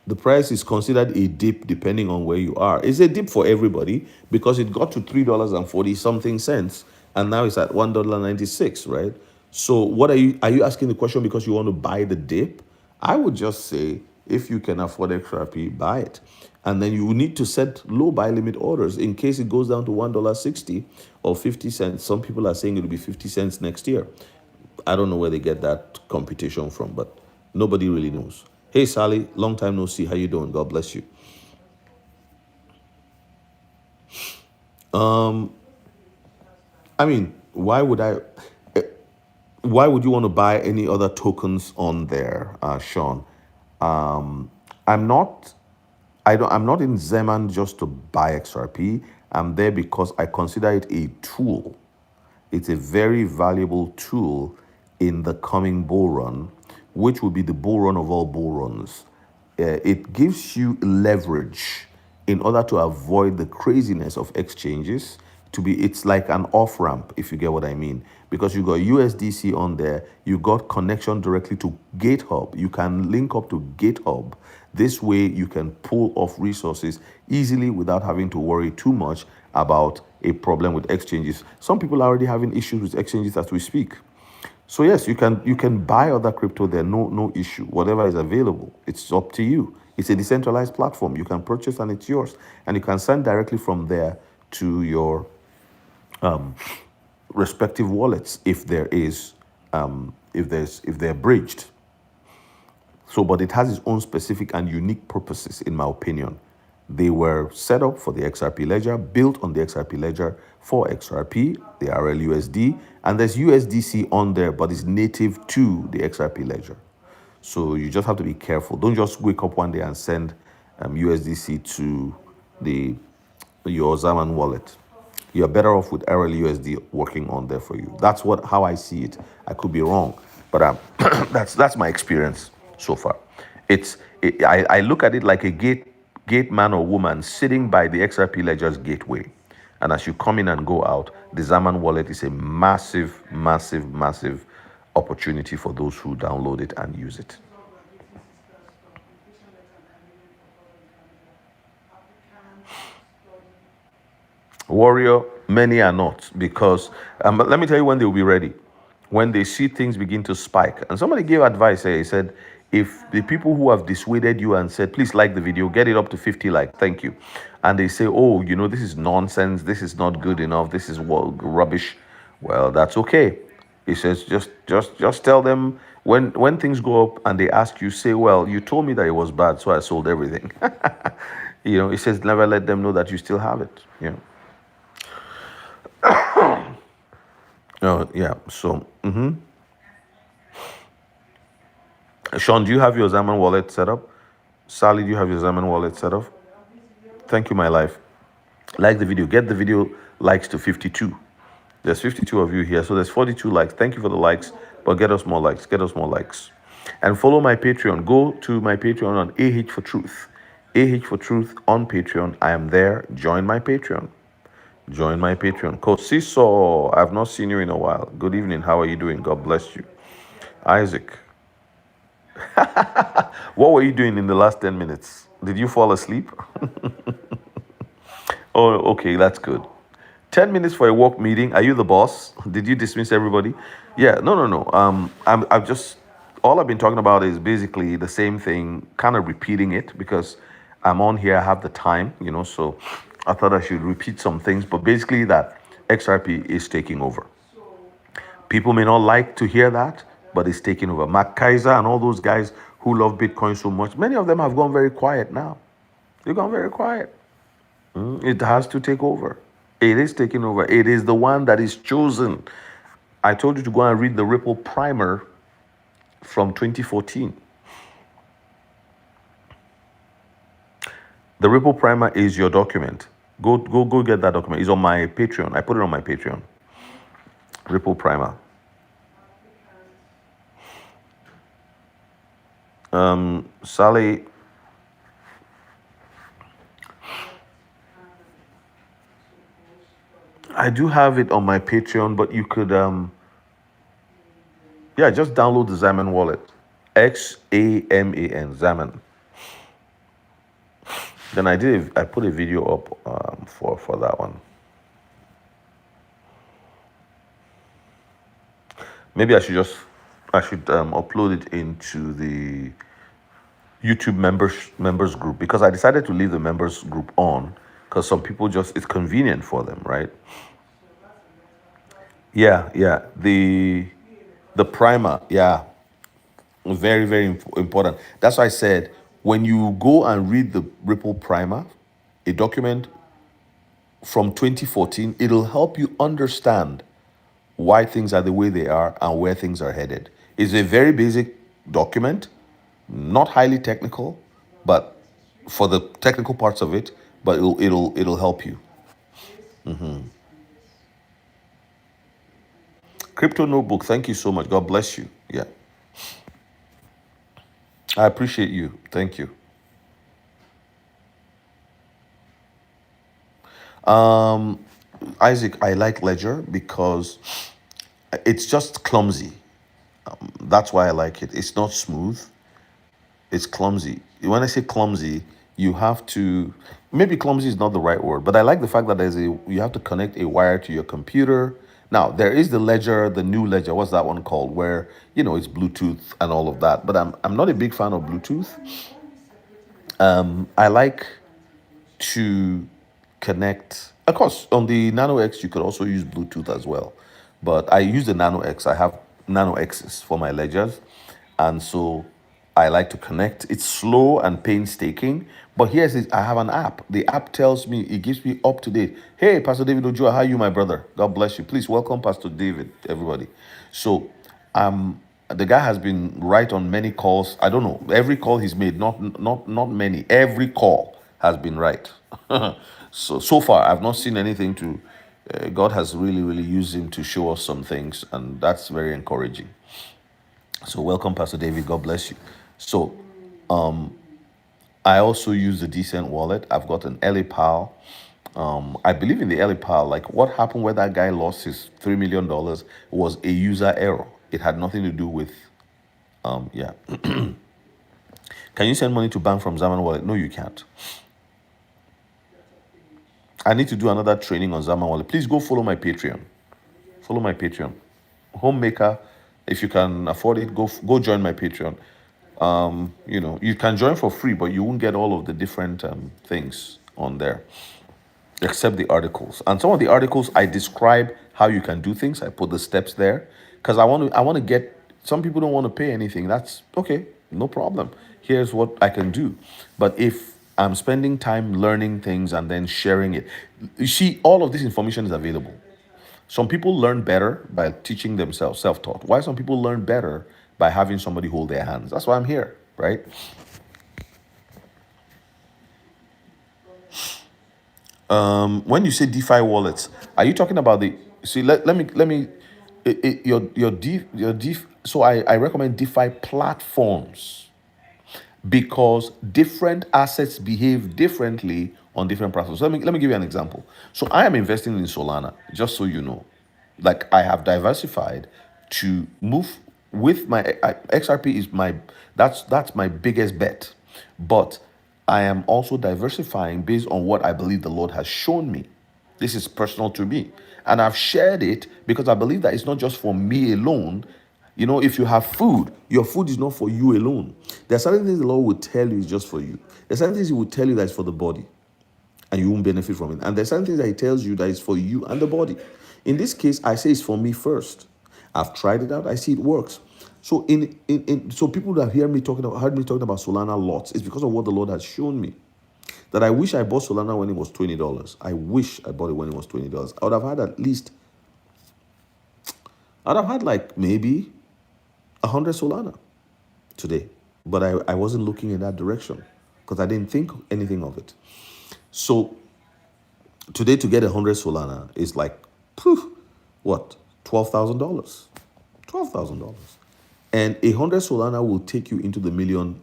The price is considered a dip depending on where you are. It's a dip for everybody because it got to $3.40 something cents and now it's at $1.96, right? So what are you asking the question because you want to buy the dip? I would just say if you can afford XRP, buy it. And then you need to set low buy limit orders in case it goes down to $1.60 or 50 cents. Some people are saying it'll be 50 cents next year. I don't know where they get that computation from, but nobody really knows. Hey, Sally, long time no see. How you doing? God bless you. Why would you want to buy any other tokens on there, Sean? I'm not in Zeman just to buy XRP. I'm there because I consider it a tool. It's a very valuable tool in the coming bull run, which will be the bull run of all bull runs. It gives you leverage in order to avoid the craziness of exchanges. It's like an off ramp, if you get what I mean, because you got USDC on there, you got connection directly to GitHub. You can link up to GitHub. This way you can pull off resources easily without having to worry too much about a problem with exchanges. Some people are already having issues with exchanges as we speak. So yes, you can buy other crypto there, no issue. Whatever is available, it's up to you. It's a decentralized platform. You can purchase and it's yours, and you can send directly from there to your respective wallets if there is if they're bridged. So, but it has its own specific and unique purposes, in my opinion. They were set up for the XRP ledger, built on the XRP ledger for XRP, the RLUSD, and there's USDC on there, but it's native to the XRP ledger. So you just have to be careful. Don't just wake up one day and send USDC to the your Zaman wallet. You're better off with RLUSD working on there for you. That's what how I see it. I could be wrong, but that's my experience so far. I look at it like a gate man or woman sitting by the XRP ledger's gateway, and as you come in and go out, the Zaman wallet is a massive, massive, massive opportunity for those who download it and use it. Warrior, many are not, because but let me tell you when they will be ready. When they see things begin to spike. And somebody gave advice here. He said, if the people who have dissuaded you and said, please like the video, get it up to 50 likes, thank you. And they say, oh, this is nonsense, this is not good enough, this is rubbish. Well, that's okay. He says, just tell them when things go up and they ask you, say, well, you told me that it was bad, so I sold everything. He says, never let them know that you still have it. Oh, yeah. So, Sean, do you have your Zaman wallet set up? Sally, do you have your Zaman wallet set up? Thank you, my life. Like the video. Get the video likes to 52. There's 52 of you here, so there's 42 likes. Thank you for the likes, but get us more likes. Get us more likes. And follow my Patreon. Go to my Patreon on AH for Truth. AH for Truth on Patreon. I am there. Join my Patreon. Join my Patreon. Kosiso, I've not seen you in a while. Good evening. How are you doing? God bless you. Isaac, what were you doing in the last 10 minutes? Did you fall asleep? Oh, okay, that's good. 10 minutes for a work meeting. Are you the boss? Did you dismiss everybody? Yeah, no. I've just, all I've been talking about is basically the same thing, kind of repeating it because I'm on here, I have the time, so I thought I should repeat some things, but basically that XRP is taking over. People may not like to hear that, but it's taking over. Mark Kaiser and all those guys who love Bitcoin so much, many of them have gone very quiet now. They've gone very quiet. It has to take over. It is taking over. It is the one that is chosen. I told you to go and read the Ripple primer from 2014. The Ripple primer is your document. Go get that document. It's on my Patreon. I put it on my Patreon. Ripple primer. Sally, I do have it on my Patreon, but you could just download the Zaman wallet. XAMAN, Zaman. Then I put a video up for that one. Maybe I should upload it into the YouTube members group, because I decided to leave the members group on because some people it's convenient for them, right? Yeah. The primer, yeah. Very, very important. That's why I said when you go and read the Ripple primer, a document from 2014, it'll help you understand why things are the way they are and where things are headed. It's a very basic document, not highly technical, but for the technical parts of it, but it'll help you. Crypto Notebook, thank you so much. God bless you. Yeah. I appreciate you. Thank you. Isaac, I like Ledger because it's just clumsy. That's why I like it. It's not smooth. It's clumsy. When I say clumsy, you have to, maybe clumsy is not the right word, but I like the fact that you have to connect a wire to your computer. Now there is the ledger, the new ledger, what's that one called, where it's Bluetooth and all of that, but I'm not a big fan of Bluetooth. I like to connect. Of course, on the Nano X, you could also use Bluetooth as well. But I use the Nano X. I have Nano X's for my ledgers. And so I like to connect. It's slow and painstaking. But here's it. I have an app. The app tells me, it gives me up to date. Hey, Pastor David Ojua, how are you, my brother? God bless you. Please welcome Pastor David, everybody. So the guy has been right on many calls. I don't know. Every call he's made, not many. Every call has been right. So far, I've not seen anything to. God has really used him to show us some things, and that's very encouraging. So welcome, Pastor David. God bless you. So I also use the Decent Wallet. I've got an Ellipal. I believe in the Ellipal. Like what happened where that guy lost his $3 million was a user error. It had nothing to do with yeah. Can you send money to bank from Zaman Wallet? No, you can't. I need to do another training on Zaman Wallet. Please go follow my Patreon. Follow my Patreon. Homemaker, if you can afford it, go join my Patreon. You can join for free, but you won't get all of the different things on there, except the articles. And some of the articles I describe how you can do things. I put the steps there because I want to get. Some people don't want to pay anything. That's okay, no problem. Here's what I can do. But if I'm spending time learning things and then sharing it, you see, all of this information is available. Some people learn better by teaching themselves, self-taught. Why some people learn better by having somebody hold their hands. That's why I'm here, right? When you say DeFi wallets, are you talking about the? See, let me. Your DeFi. So I recommend DeFi platforms because different assets behave differently on different platforms. Let me give you an example. So I am investing in Solana, just so you know. Like I have diversified to move with my XRP is my that's my biggest bet. But I am also diversifying based on what I believe the Lord has shown me. This is personal to me. And I've shared it because I believe that it's not just for me alone. If you have food, your food is not for you alone. There are certain things the Lord will tell you is just for you. There are certain things He will tell you that is for the body and you won't benefit from it. And there's certain things that He tells you that is for you and the body. In this case, I say it's for me first. I've tried it out. I see it works. So so people that heard me talking about Solana lots, it's because of what the Lord has shown me. That I wish I bought Solana when it was $20. I wish I bought it when it was $20. I'd have had like maybe 100 Solana today. But I wasn't looking in that direction because I didn't think anything of it. So today to get 100 Solana is like, what? $12,000. $12,000. And 100 Solana will take you into the million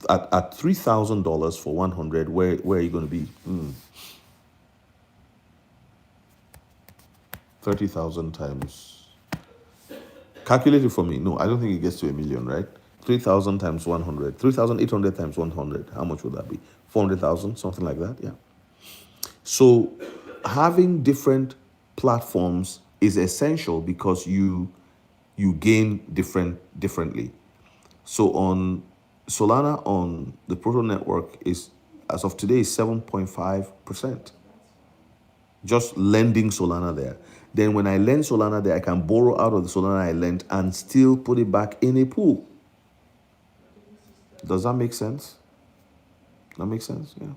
at $3,000 for 100. Where are you going to be? 30,000 times. Calculate it for me. No, I don't think it gets to a million, right? 3,000 times 100. 3,800 times 100. How much would that be? 400,000, something like that. Yeah. So having different platforms is essential because you gain differently. So on Solana on the Proto network is, as of today, is 7.5%. Just lending Solana there. Then when I lend Solana there, I can borrow out of the Solana I lent and still put it back in a pool. Does that make sense? That makes sense? Yeah.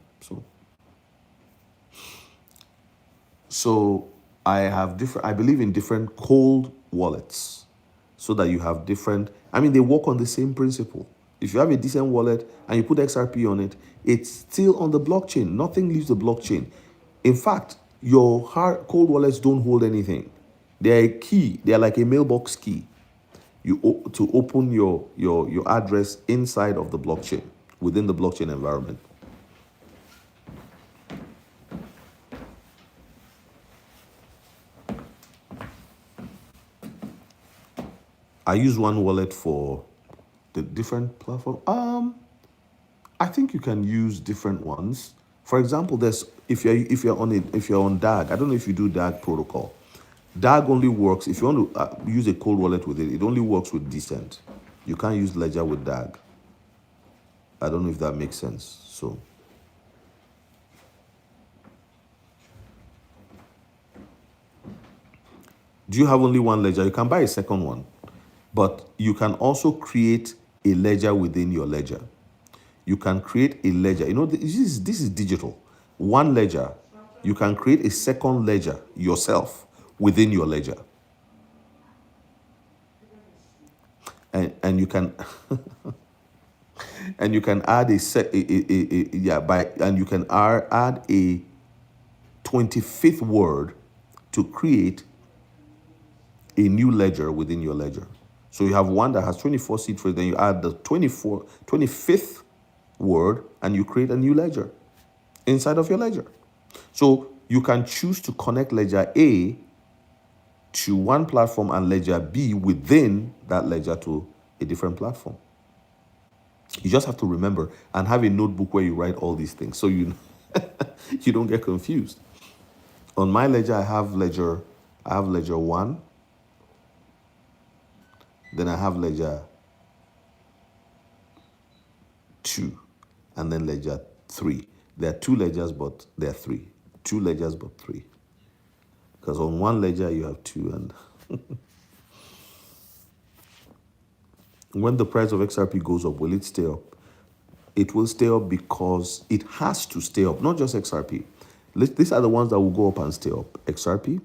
So I believe in different cold wallets so that you have different, they work on the same principle. If you have a decent wallet and you put XRP on it, it's still on the blockchain. Nothing leaves the blockchain. In fact, your cold wallets don't hold anything. They're a key. They're like a mailbox key. To open your address inside of the blockchain, within the blockchain environment. I use one wallet for the different platform. I think you can use different ones. For example, there's if you're on DAG. I don't know if you do DAG protocol. DAG only works if you want to use a cold wallet with it. It only works with Decent. You can't use Ledger with DAG. I don't know if that makes sense. So, do you have only one ledger? You can buy a second one, but you can also create a ledger within your ledger. You can create a ledger. You know, this is digital. One ledger. You can create a second ledger yourself within your ledger, and you can and you can add yeah by and you can add a 25th word to create a new ledger within your ledger. So you have one that has 24 seed phrases, then you add the 25th word, and you create a new ledger inside of your ledger. So you can choose to connect ledger A to one platform and ledger B within that ledger to a different platform. You just have to remember and have a notebook where you write all these things so you you don't get confused. On my ledger, I have ledger 1, then I have ledger 2, and then ledger 3. There are 2 ledgers, but there are 3. 2 ledgers, but 3. Because on one ledger, you have 2. And when the price of XRP goes up, will it stay up? It will stay up because it has to stay up, not just XRP. These are the ones that will go up and stay up. XRP,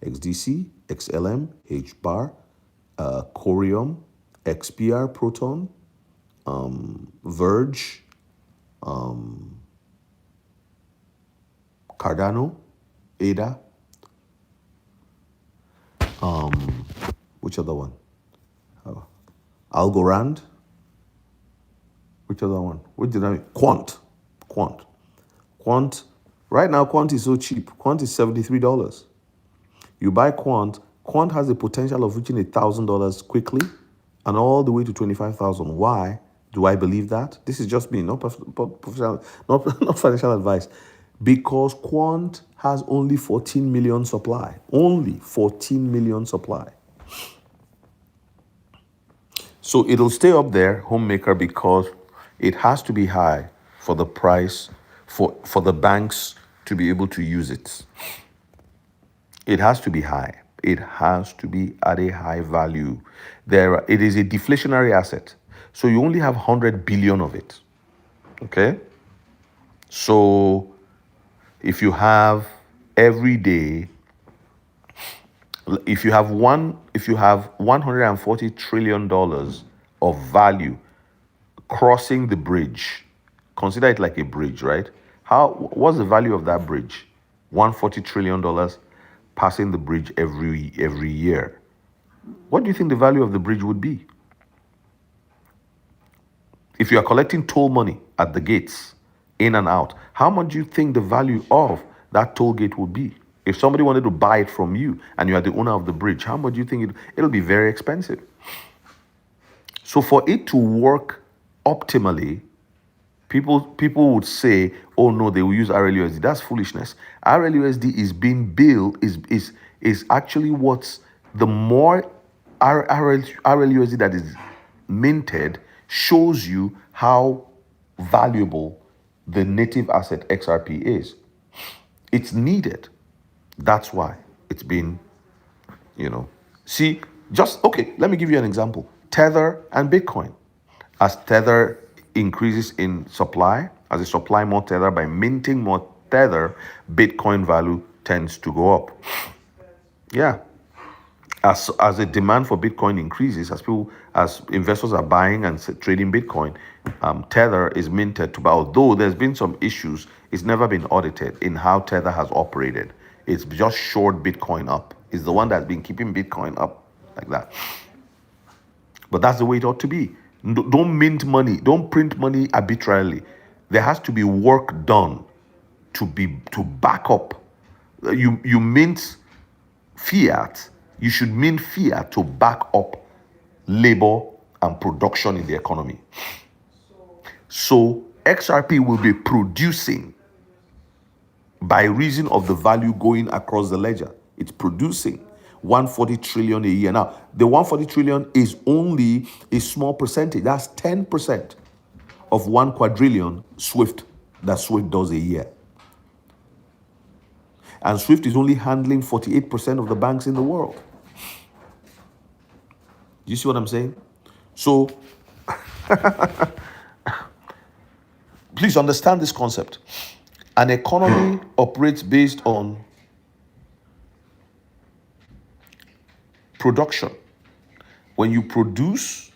XDC, XLM, HBAR, Corium, XPR, Proton, Verge, Cardano, ADA, which other one? Algorand. Which other one? What did I mean? Quant. Right now, Quant is so cheap. Quant is $73. You buy Quant. Quant has the potential of reaching $1,000 quickly and all the way to 25,000. Why do I believe that? This is just me, not professional, not financial advice. Because Quant has only 14 million supply. Only 14 million supply. So it'll stay up there, homemaker, because it has to be high for the price, for the banks to be able to use it. It has to be high. It has to be at a high value. It is a deflationary asset. So you only have 100 billion of it. Okay? So if you have every day, if you have $140 trillion of value crossing the bridge, consider it like a bridge, right? What's the value of that bridge? $140 trillion passing the bridge every year. What do you think the value of the bridge would be? If you are collecting toll money at the gates, in and out, how much do you think the value of that toll gate would be? If somebody wanted to buy it from you and you are the owner of the bridge, how much do you think it'll be? Very expensive. So for it to work optimally, people would say, oh no, they will use RLUSD. That's foolishness. RLUSD is being built, is actually what's the more RLUSD that is minted shows you how valuable the native asset XRP is. It's needed. That's why it's been, See, okay, let me give you an example. Tether and Bitcoin. As Tether increases in supply, as they supply more Tether by minting more Tether, Bitcoin value tends to go up. Yeah. As the demand for Bitcoin increases, as investors are buying and trading Bitcoin, Tether is minted to buy. Although there's been some issues, it's never been audited in how Tether has operated. It's just shored Bitcoin up. It's the one that's been keeping Bitcoin up like that. But that's the way it ought to be. Don't mint money. Don't print money arbitrarily. There has to be work done to back up. You mint fiat. You should mint fiat to back up labor and production in the economy. So XRP will be producing by reason of the value going across the ledger. It's producing 140 trillion a year. Now, the 140 trillion is only a small percentage. That's 10% of 1 quadrillion Swift that Swift does a year. And Swift is only handling 48% of the banks in the world. Do you see what I'm saying? So please understand this concept. An economy operates based on production. When you produce,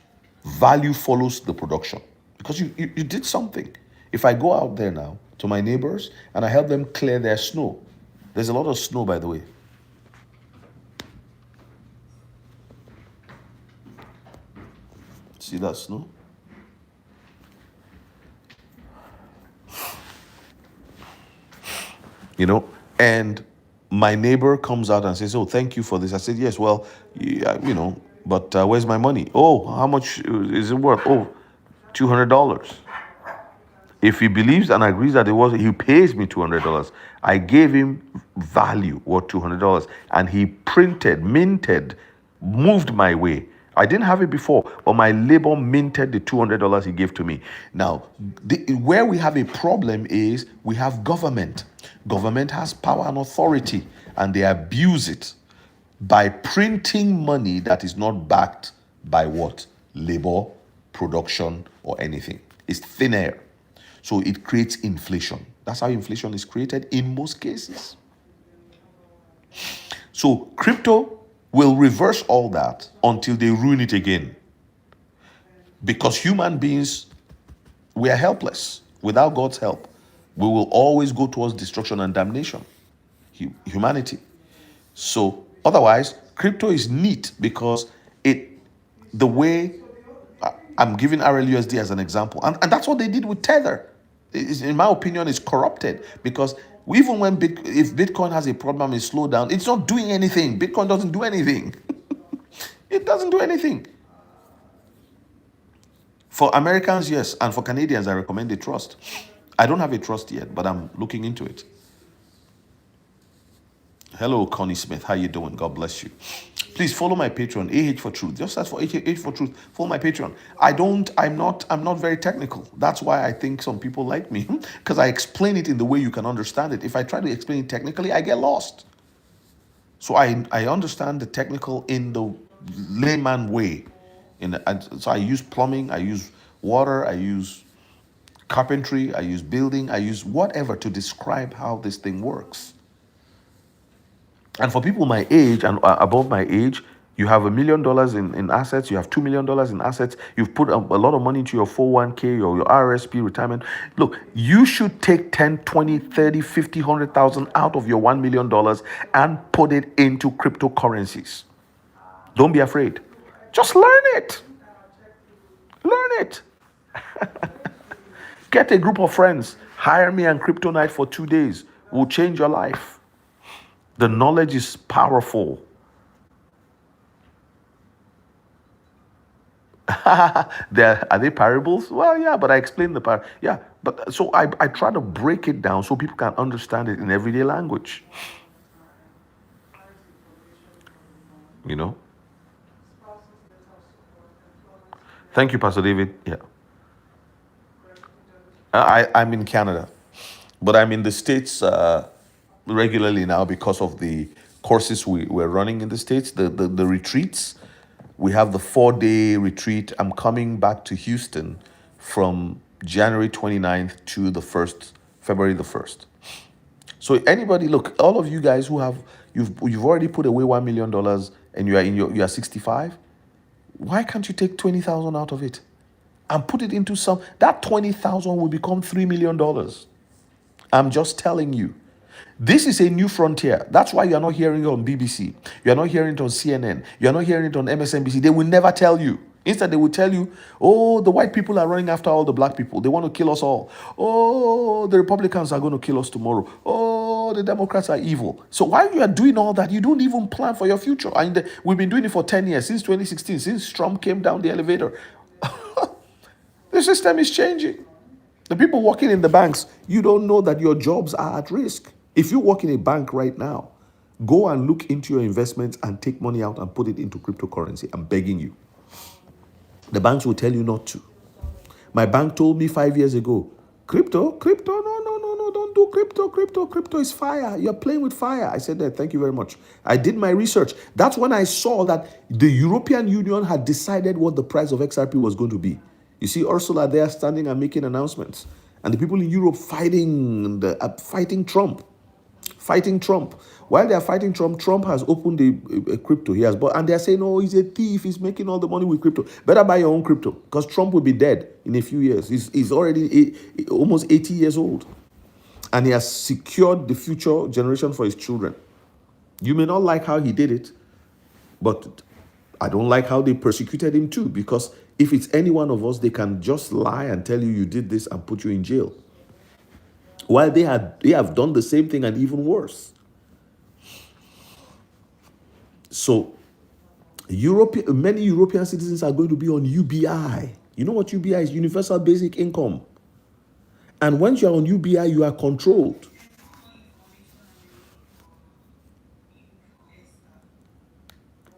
value follows the production because you did something. If I go out there now to my neighbors and I help them clear their snow, there's a lot of snow, by the way. See that snow? And my neighbor comes out and says, "Oh, thank you for this." I said, "Yes, well, yeah, but where's my money?" "Oh, how much is it worth?" "Oh, $200. If he believes and agrees that he pays me $200. I gave him value worth $200, and he minted, moved my way. I didn't have it before, but my labor minted the $200 he gave to me. Now, where we have a problem is we have government. Government has power and authority, and they abuse it by printing money that is not backed by what? Labor, production, or anything. It's thin air. So it creates inflation. That's how inflation is created in most cases. So crypto will reverse all that until they ruin it again. Because human beings, we are helpless. Without God's help, we will always go towards destruction and damnation. Humanity. So otherwise, crypto is neat because the way I'm giving RLUSD as an example, and that's what they did with Tether. In my opinion, is corrupted because even when if Bitcoin has a problem, it slowed down. It's not doing anything. Bitcoin doesn't do anything. It doesn't do anything. For Americans, yes, and for Canadians, I recommend a trust. I don't have a trust yet, but I'm looking into it. Hello, Connie Smith. How you doing? God bless you. Please follow my Patreon, AH for Truth. Just search for AH for Truth. Follow my Patreon. I'm not very technical. That's why I think some people like me, because I explain it in the way you can understand it. If I try to explain it technically, I get lost. So I understand the technical in the layman way. So I use plumbing, I use water, I use carpentry, I use building, I use whatever to describe how this thing works. And for people my age and above my age, you have $1 million in assets, you have $2 million in assets, you've put a lot of money into your 401k or your RSP retirement. Look, you should take 10, 20, 30, 50, 100,000 out of your $1 million and put it into cryptocurrencies. Don't be afraid. Just learn it. Learn it. Get a group of friends. Hire me and Crypto Night for 2 days. We'll change your life. The knowledge is powerful. Are they parables? Well, yeah, but I explain the parable. Yeah, but so I try to break it down so people can understand it in everyday language. Thank you, Pastor David. Yeah. I'm in Canada, but I'm in the States regularly now because of the courses we're running in the States, the retreats. We have the 4-day retreat. I'm coming back to Houston from January 29th to the 1st, February the 1st. So anybody, look, all of you guys who you've already put away $1 million and you are 65, why can't you take 20,000 out of it and put it into that 20,000 will become $3 million. I'm just telling you. This is a new frontier. That's why you're not hearing it on BBC. You're not hearing it on CNN. You're not hearing it on MSNBC. They will never tell you. Instead, they will tell you, oh, the white people are running after all the black people. They want to kill us all. Oh, the Republicans are going to kill us tomorrow. Oh, the Democrats are evil. So while you are doing all that, you don't even plan for your future. And we've been doing it for 10 years, since 2016, since Trump came down the elevator. The system is changing. The people working in the banks, you don't know that your jobs are at risk. If you work in a bank right now, go and look into your investments and take money out and put it into cryptocurrency. I'm begging you. The banks will tell you not to. My bank told me 5 years ago, crypto, no, don't do crypto is fire. You're playing with fire. I said, thank you very much. I did my research. That's when I saw that the European Union had decided what the price of XRP was going to be. You see Ursula there standing and making announcements. And the people in Europe fighting Trump. Fighting Trump. While they are fighting Trump, Trump has opened a crypto. He has bought, and they are saying, "Oh, he's a thief. He's making all the money with crypto. Better buy your own crypto because Trump will be dead in a few years. He's already almost 80 years old, and he has secured the future generation for his children. You may not like how he did it, but I don't like how they persecuted him too. Because if it's any one of us, they can just lie and tell you did this and put you in jail. While they have done the same thing and even worse. So many European citizens are going to be on UBI. You know what UBI is? Universal Basic Income. And once you're on UBI, you are controlled.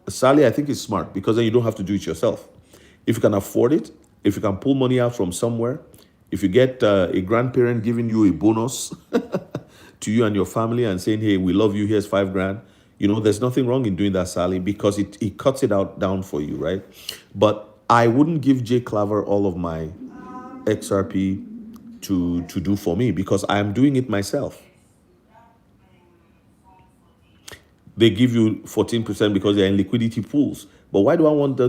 Sally, I think it's smart because then you don't have to do it yourself. If you can afford it, if you can pull money out from somewhere, if you get a grandparent giving you a bonus to you and your family and saying, hey, we love you, here's $5,000. There's nothing wrong in doing that, Sally, because it cuts it out down for you, right? But I wouldn't give Jay Claver all of my XRP to do for me because I'm doing it myself. They give you 14% because they're in liquidity pools. But why do I want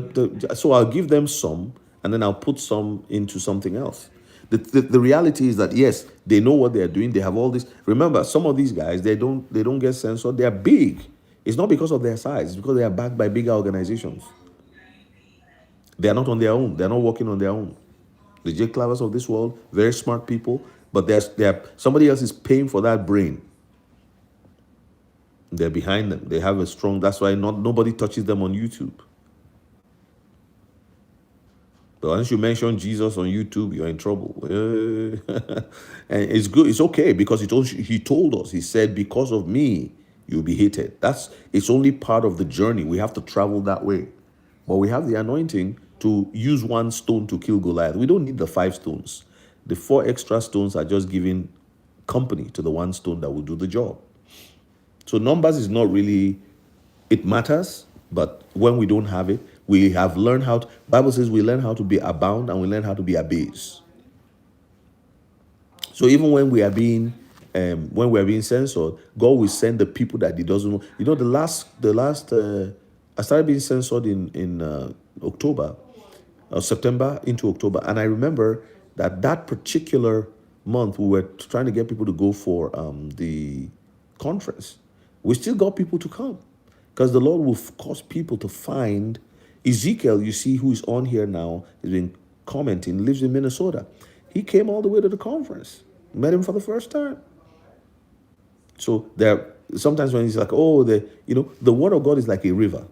so I'll give them some and then I'll put some into something else. The reality is that yes, they know what they're doing. They have all this. Remember, some of these guys, they don't get censored. They're big. It's not because of their size. It's because they are backed by bigger organizations. They are not on their own. They're not working on their own. The J Clavers of this world, very smart people, but somebody else is paying for that brain. They're behind them. They have a strong. That's why nobody touches them on YouTube. But once you mention Jesus on YouTube, you're in trouble. And it's good. It's okay because he told us. He said, because of me, you'll be hated. It's only part of the journey. We have to travel that way. But we have the anointing to use one stone to kill Goliath. We don't need the 5 stones. The 4 extra stones are just giving company to the one stone that will do the job. So numbers is not really, it matters, but when we don't have it, we have learned how to, Bible says we learn how to be abound and we learn how to be abased. So even when we are being censored, God will send the people that He doesn't know. The last I started being censored in October, or September into October, and I remember that particular month we were trying to get people to go for the conference. We still got people to come because the Lord will cause people to find Ezekiel. You see, who is on here now, has been commenting, lives in Minnesota. He came all the way to the conference, met him for the first time. So sometimes when he's like, the word of God is like a river.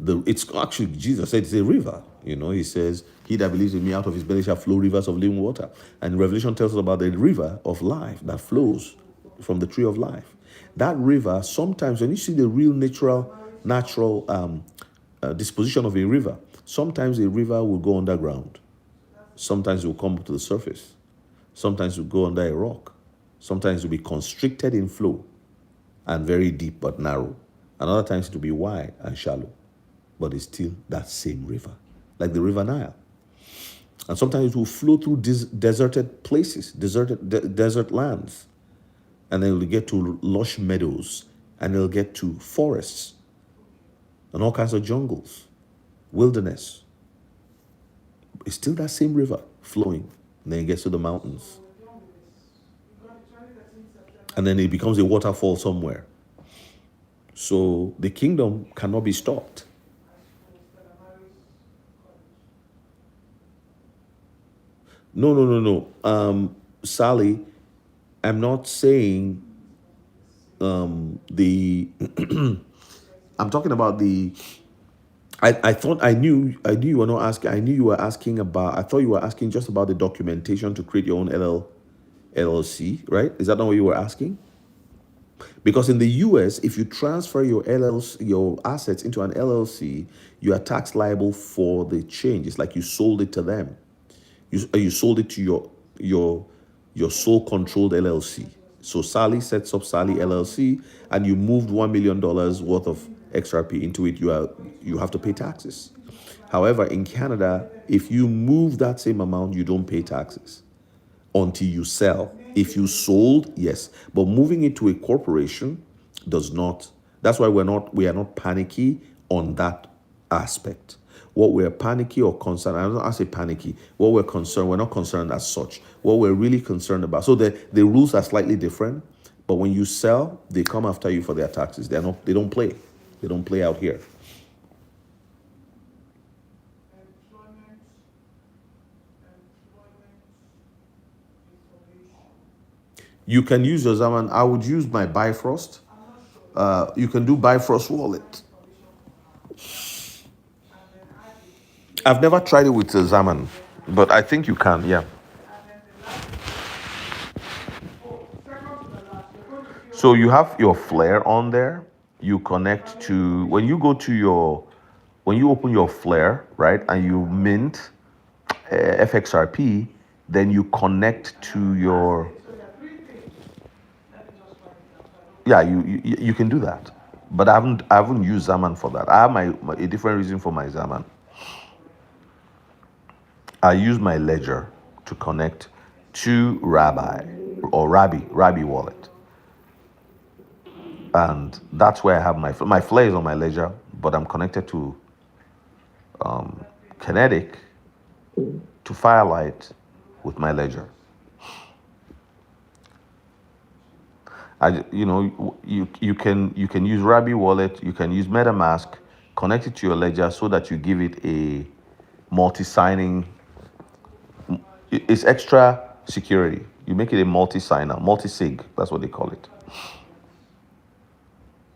It's actually, Jesus said it's a river. He says, he that believes in me, out of his belly shall flow rivers of living water. And Revelation tells us about the river of life that flows from the tree of life. That river, sometimes when you see the real natural disposition of a river, sometimes a river will go underground. Sometimes it will come up to the surface. Sometimes it will go under a rock. Sometimes it will be constricted in flow and very deep but narrow. And other times it will be wide and shallow, but it's still that same river, like the River Nile. And sometimes it will flow through deserted places, desert lands. And then it'll get to lush meadows, and it'll get to forests, and all kinds of jungles, wilderness. It's still that same river flowing. And then it gets to the mountains. And then it becomes a waterfall somewhere. So the kingdom cannot be stopped. No. Sally, I'm not saying I'm talking about the I thought I knew you were not asking. I knew you were asking about. I thought you were asking just about the documentation to create your own LLC, right? Is that not what you were asking? Because in the US, if you transfer your LLC, your assets into an LLC, you are tax liable for the change. It's like you sold it to them. You sold it to your your sole controlled LLC. So Sally sets up Sally LLC, and you moved $1 million worth of XRP into it. You have to pay taxes. However, in Canada, if you move that same amount, you don't pay taxes until you sell. If you sold, yes, but moving it to a corporation does not. That's why we are not panicky on that aspect. What we're panicky or concerned, I don't say panicky. What we're not concerned as such. What we're really concerned about. So the rules are slightly different, but when you sell, they come after you for their taxes. They don't play. They don't play out here. Employment, employment information. You can use your Zaman. I would use my Bifrost. You can do Bifrost wallet. And then add it. I've never tried it with Zaman, but I think you can. Yeah. And then the last, second to the last, you're going to fill So you have your Flare on there. You connect to when you open your Flare, right, and you mint FXRP, then you connect to your. So there are three things. Let me just write it down. Yeah, you can do that, but I haven't used Zaman for that. I have a different reason for my Zaman. I use my ledger to connect to Rabbi or Rabbi wallet, and that's where I have my Flare is on my ledger, but I'm connected to Kinetic to Firelight with my ledger. You can use Rabbi wallet, you can use MetaMask, connect it to your ledger so that you give it a multi-signing. It's extra security. You make it a multi-signer, multi-sig. That's what they call it.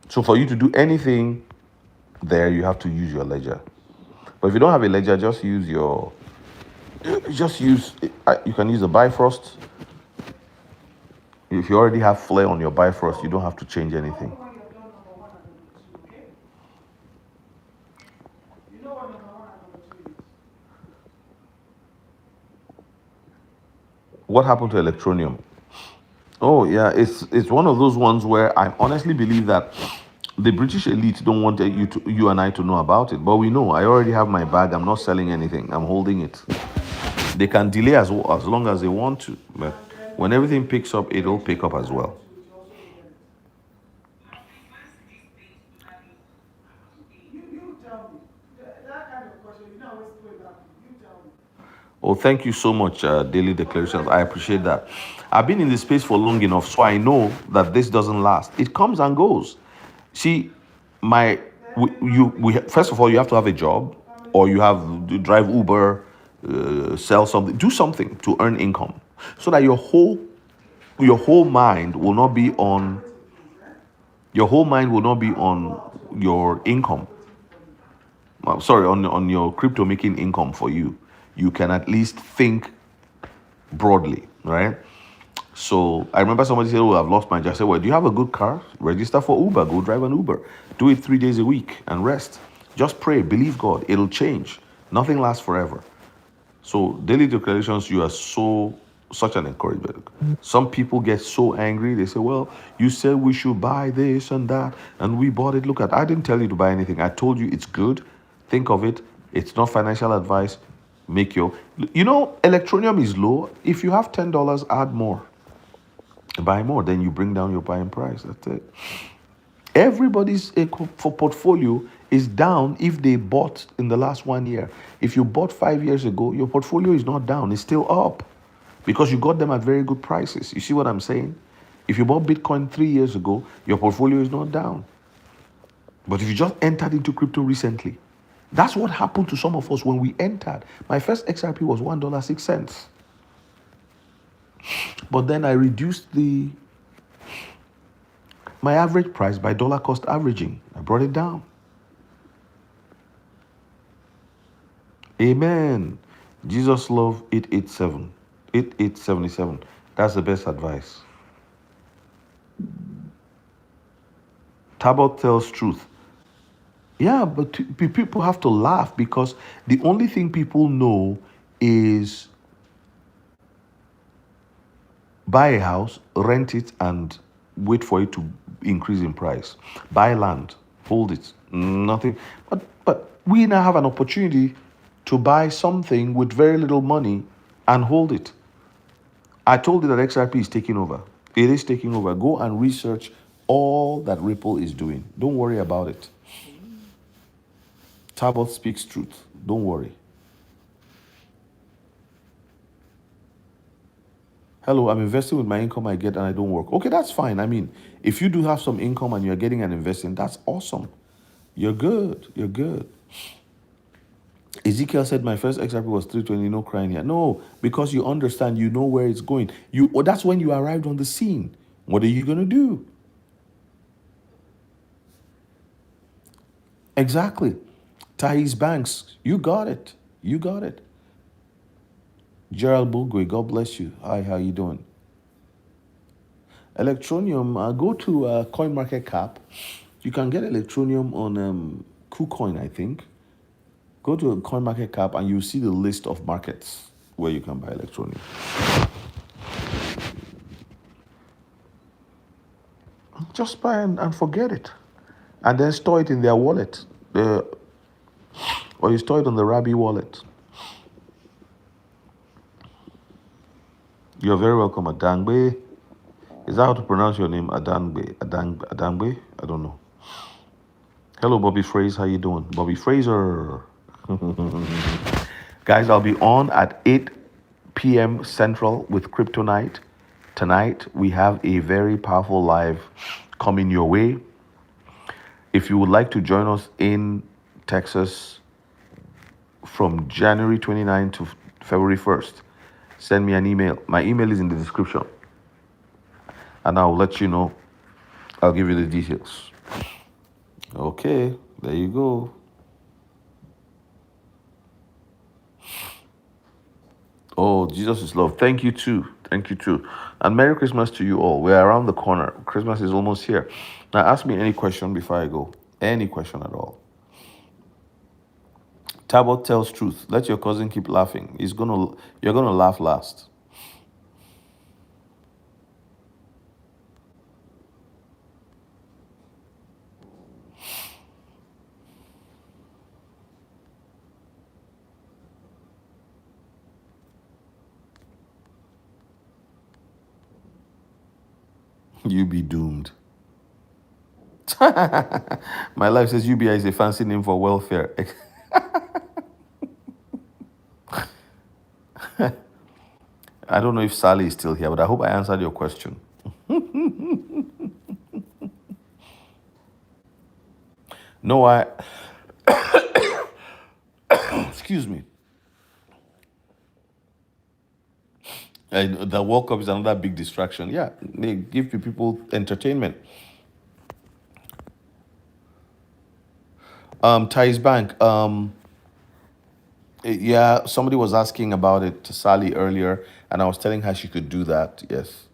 So for you to do anything there, you have to use your ledger. But if you don't have a ledger, just use your. Just use. You can use the Bifrost. If you already have Flare on your Bifrost, you don't have to change anything. When you've done number one and number two, okay? You know what number one and number two is? What happened to Electronium? Oh yeah, it's one of those ones where I honestly believe that the British elite don't want you and I to know about it, but we know. I already have my bag. I'm not selling anything. I'm holding it. They can delay as long as they want to, but when everything picks up, it'll pick up as well. You tell me. That kind of question, you know, always play that. You tell me. Oh, thank you so much, Daily Declarations. I appreciate that. I've been in this space for long enough, so I know that this doesn't last. It comes and goes. See, first of all, you have to have a job, or you have to drive Uber, sell something, do something to earn income, so that your whole mind will not be on your income. Sorry, on your crypto making income for you. You can at least think broadly, right? So I remember somebody said, "Oh, I've lost my job." I said, "Well, do you have a good car? Register for Uber. Go drive an Uber. Do it 3 days a week and rest. Just pray, believe God. It'll change. Nothing lasts forever." So daily declarations, you are such an encouragement. Some people get so angry. They say, "Well, you said we should buy this and that, and we bought it. Look at, I didn't tell you to buy anything. I told you it's good. Think of it. It's not financial advice. Electronium is low. If you have $10, add more. Buy more. Then you bring down your buying price. That's it. Everybody's for portfolio is down if they bought in the last 1 year. If you bought 5 years ago, your portfolio is not down. It's still up because you got them at very good prices. You see what I'm saying? If you bought Bitcoin 3 years ago, your portfolio is not down. But if you just entered into crypto recently, that's what happened to some of us when we entered. My first XRP was $1.06. But then I reduced my average price by dollar cost averaging. I brought it down. Amen. Jesus love 887. 8877. That's the best advice. Tabot tells truth. Yeah, but people have to laugh because the only thing people know is buy a house, rent it, and wait for it to increase in price. Buy land, hold it, nothing. But we now have an opportunity to buy something with very little money and hold it. I told you that XRP is taking over. It is taking over. Go and research all that Ripple is doing. Don't worry about it. Talbot speaks truth. Don't worry. Hello, I'm investing with my income I get and I don't work. Okay, that's fine. I mean, if you do have some income and you're getting and investing, that's awesome. You're good. You're good. Ezekiel said my first XRP was 320, no crying here. No, because you understand, you know where it's going. That's when you arrived on the scene. What are you gonna do? Exactly. Thais Banks, you got it. You got it. Gerald Bugwe, God bless you. Hi, how you doing? Electronium, go to CoinMarketCap. You can get Electronium on KuCoin, I think. Go to CoinMarketCap and you see the list of markets where you can buy Electronium. Just buy and forget it. And then store it in their wallet. Or you store it on the Rabbi wallet. You're very welcome, Adangbe. Is that how to pronounce your name? Adangbe? Adangbe? I don't know. Hello, Bobby Fraser. How you doing? Bobby Fraser. Guys, I'll be on at 8 p.m. Central with Crypto Night. Tonight, we have a very powerful live coming your way. If you would like to join us in Texas from January 29th to February 1st, send me an email. My email is in the description. And I'll let you know. I'll give you the details. Okay, there you go. Oh, Jesus is love. Thank you too. Thank you too. And Merry Christmas to you all. We're around the corner. Christmas is almost here. Now ask me any question before I go. Any question at all. Tabot tells truth. Let your cousin keep laughing. You're gonna laugh last. You be doomed. My life says UBI is a fancy name for welfare. I don't know if Sally is still here, but I hope I answered your question. No, excuse me. The World Cup is another big distraction. Yeah, they give people entertainment. Thais Bank. Yeah, somebody was asking about it to Sally earlier, and I was telling her she could do that. Yes.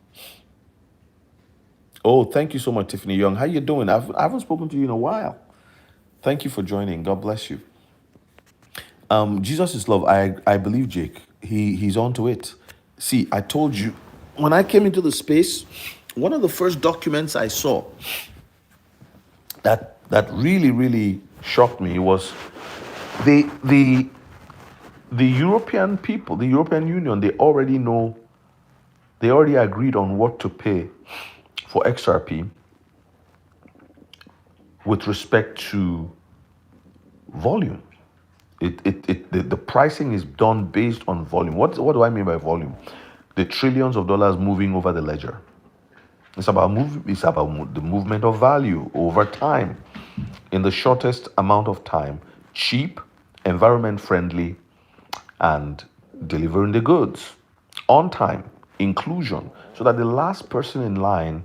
Oh, thank you so much, Tiffany Young. How you doing? I haven't spoken to you in a while. Thank you for joining. God bless you. Jesus is love. I believe Jake. He's onto it. See, I told you when I came into the space, one of the first documents I saw that really shocked me was the European people, the European Union. They already agreed on what to pay for XRP with respect to volume. The pricing is done based on volume. What do I mean by volume? The trillions of dollars moving over the ledger. It's about the movement of value over time in the shortest amount of time, cheap, environment friendly, and delivering the goods on time, inclusion, so that the last person in line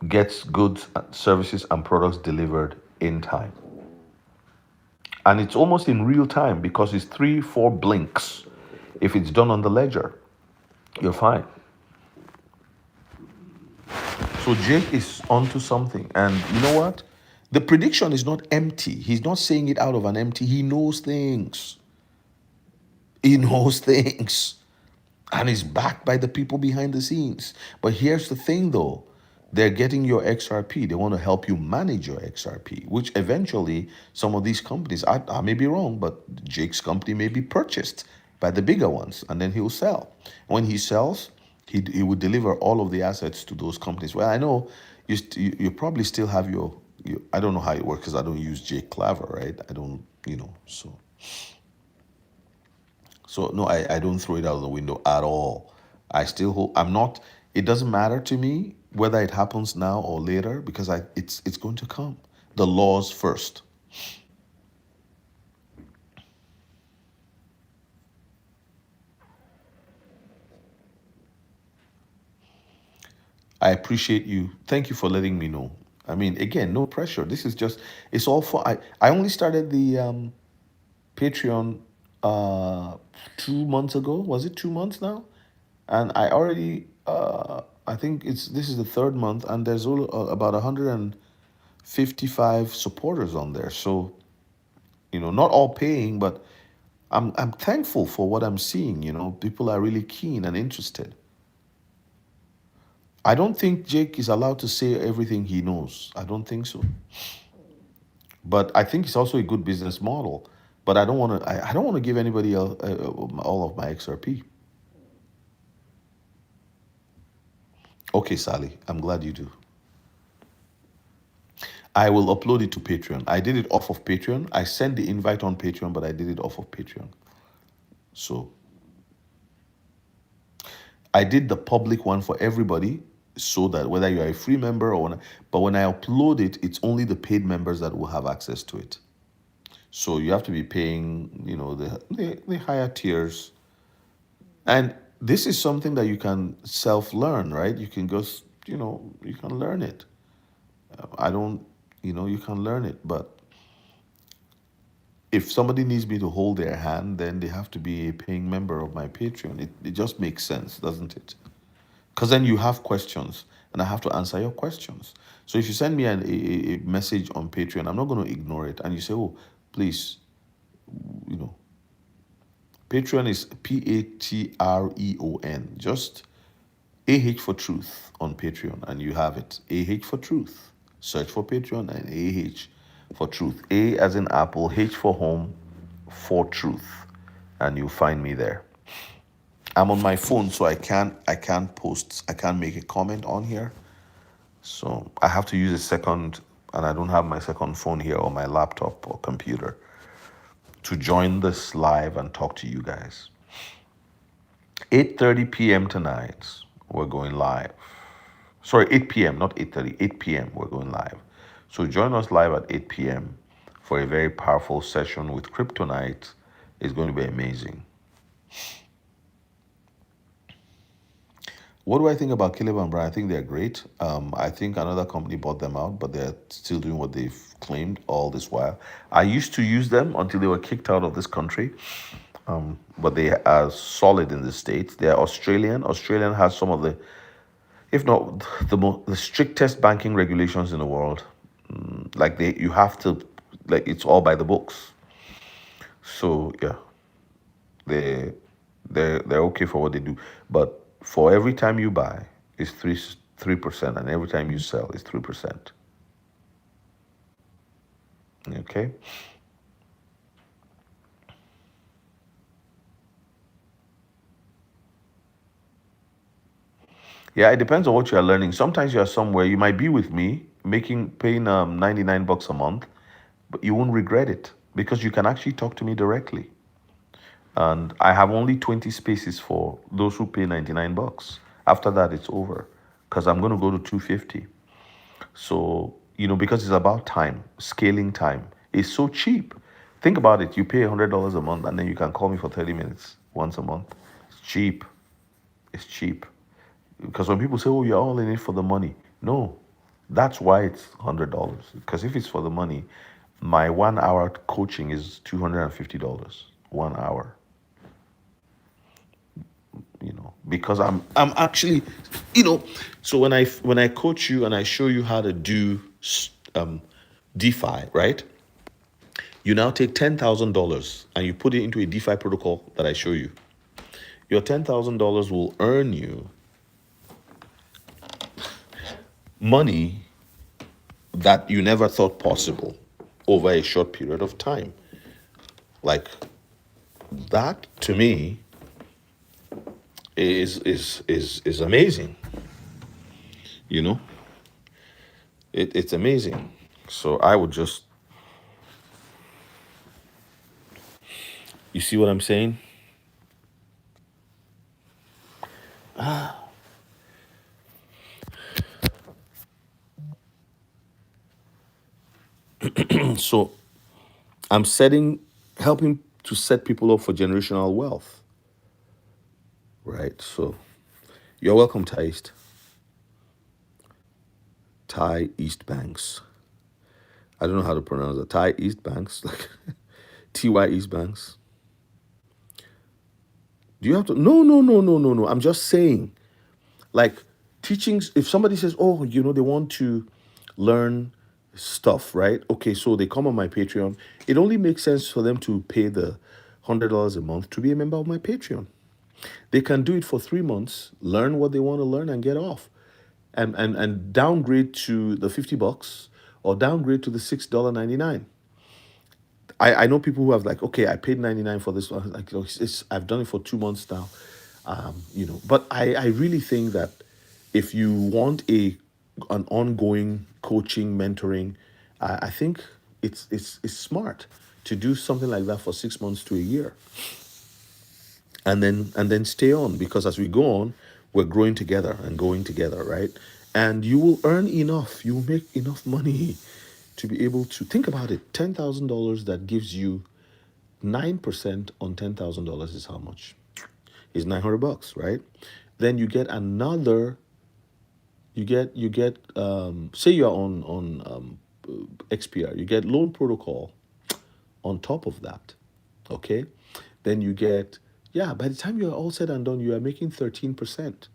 gets goods, services, and products delivered in time. And it's almost in real time because it's 3, 4 blinks. If it's done on the ledger, you're fine. So Jake is onto something. And you know what? The prediction is not empty. He's not saying it out of an empty. He knows things. He knows things. And is backed by the people behind the scenes. But here's the thing though, they're getting your XRP. They want to help you manage your XRP, which eventually some of these companies, I may be wrong, but Jake's company may be purchased by the bigger ones and then he'll sell. When he sells, he would deliver all of the assets to those companies. Well, I know you probably still have your, I don't know how it works because I don't use Jake Claver, right? I don't, so. So no, I don't throw it out of the window at all. I still hope I'm not. It doesn't matter to me whether it happens now or later because it's going to come. The laws first. I appreciate you. Thank you for letting me know. I mean, again, no pressure. This is just it's all for I only started the Patreon 2 months ago. Was it 2 months now? And I already I think this is the third month and there's about 155 supporters on there. So, not all paying, but I'm thankful for what I'm seeing. People are really keen and interested. I don't think Jake is allowed to say everything he knows. I don't think so. But I think it's also a good business model. But I don't want to. I don't want to give anybody else all of my XRP. Okay, Sally, I'm glad you do. I will upload it to Patreon. I did it off of Patreon. I sent the invite on Patreon, but I did it off of Patreon. So I did the public one for everybody so that whether you're a free member but when I upload it, it's only the paid members that will have access to it. So you have to be paying, the higher tiers. And this is something that you can self-learn, right? You can just, you can learn it. I don't, you can learn it, but if somebody needs me to hold their hand, then they have to be a paying member of my Patreon. It just makes sense, doesn't it? Because then you have questions and I have to answer your questions. So if you send me a message on Patreon, I'm not going to ignore it. And you say, oh, please, you know, Patreon is Patreon. Just AH for truth on Patreon and you have it. AH for truth. Search for Patreon and AH for truth. A as in Apple, H for home, for truth. And you'll find me there. I'm on my phone, so I can't make a comment on here. So I have to use a second, and I don't have my second phone here or my laptop or computer to join this live and talk to you guys. 8:30 p.m. tonight, we're going live. Sorry, 8 p.m., not 8:30, 8 p.m. we're going live. So join us live at 8 p.m. for a very powerful session with Kryptonite. It's going to be amazing. What do I think about Caleb and Brian? I think they're great. I think another company bought them out, but they're still doing what they've claimed all this while. I used to use them until they were kicked out of this country, but they are solid in the States. They're Australian. Australian has some of the, if not the strictest banking regulations in the world. Like you have to, like it's all by the books. So yeah, they they're okay for what they do, but for every time you buy is 3%, and every time you sell is 3%. Okay. Yeah, it depends on what you are learning. Sometimes you are somewhere, you might be with me paying $99 a month, but you won't regret it because you can actually talk to me directly. And I have only 20 spaces for those who pay $99. After that, it's over because I'm going to go to 250. So, because it's about time, scaling time. It's so cheap. Think about it. You pay $100 a month and then you can call me for 30 minutes once a month. It's cheap. It's cheap. Because when people say, oh, you're all in it for the money. No, that's why it's $100. Because if it's for the money, My 1 hour coaching is $250. 1 hour. Because I'm actually, you know, so when I coach you and I show you how to do um, DeFi, right? You now take $10,000 and you put it into a DeFi protocol that I show you. Your $10,000 will earn you money that you never thought possible over a short period of time. Like that to me is amazing. You know, it's amazing. So I would just, you see what I'm saying? So I'm helping to set people up for generational wealth, right? So you're welcome, Thai East Banks. I don't know how to pronounce it. Thai East Banks, like TY East Banks. Do you have to? No, no, no, no, no, no. I'm just saying, like teachings. If somebody says, "Oh, they want to learn stuff," right? Okay, so they come on my Patreon. It only makes sense for them to pay the $100 a month to be a member of my Patreon. They can do it for 3 months, learn what they want to learn, and get off, and downgrade to the $50 or downgrade to the $6.99. I know people who have like, okay, I paid 99 for this one. Like, I've done it for 2 months now. But I really think that if you want an ongoing coaching, mentoring, I think it's smart to do something like that for 6 months to a year, and then stay on, because as we go on, we're growing together and going together, right? And you will earn enough. You will make enough money to be able to think about it. $10,000 that gives you 9% on $10,000 is how much? Is $900, right? Then you get another. You get say you're on XPR, you get loan protocol on top of that. Okay, then you get, yeah. By the time you are all said and done, you are making 13%,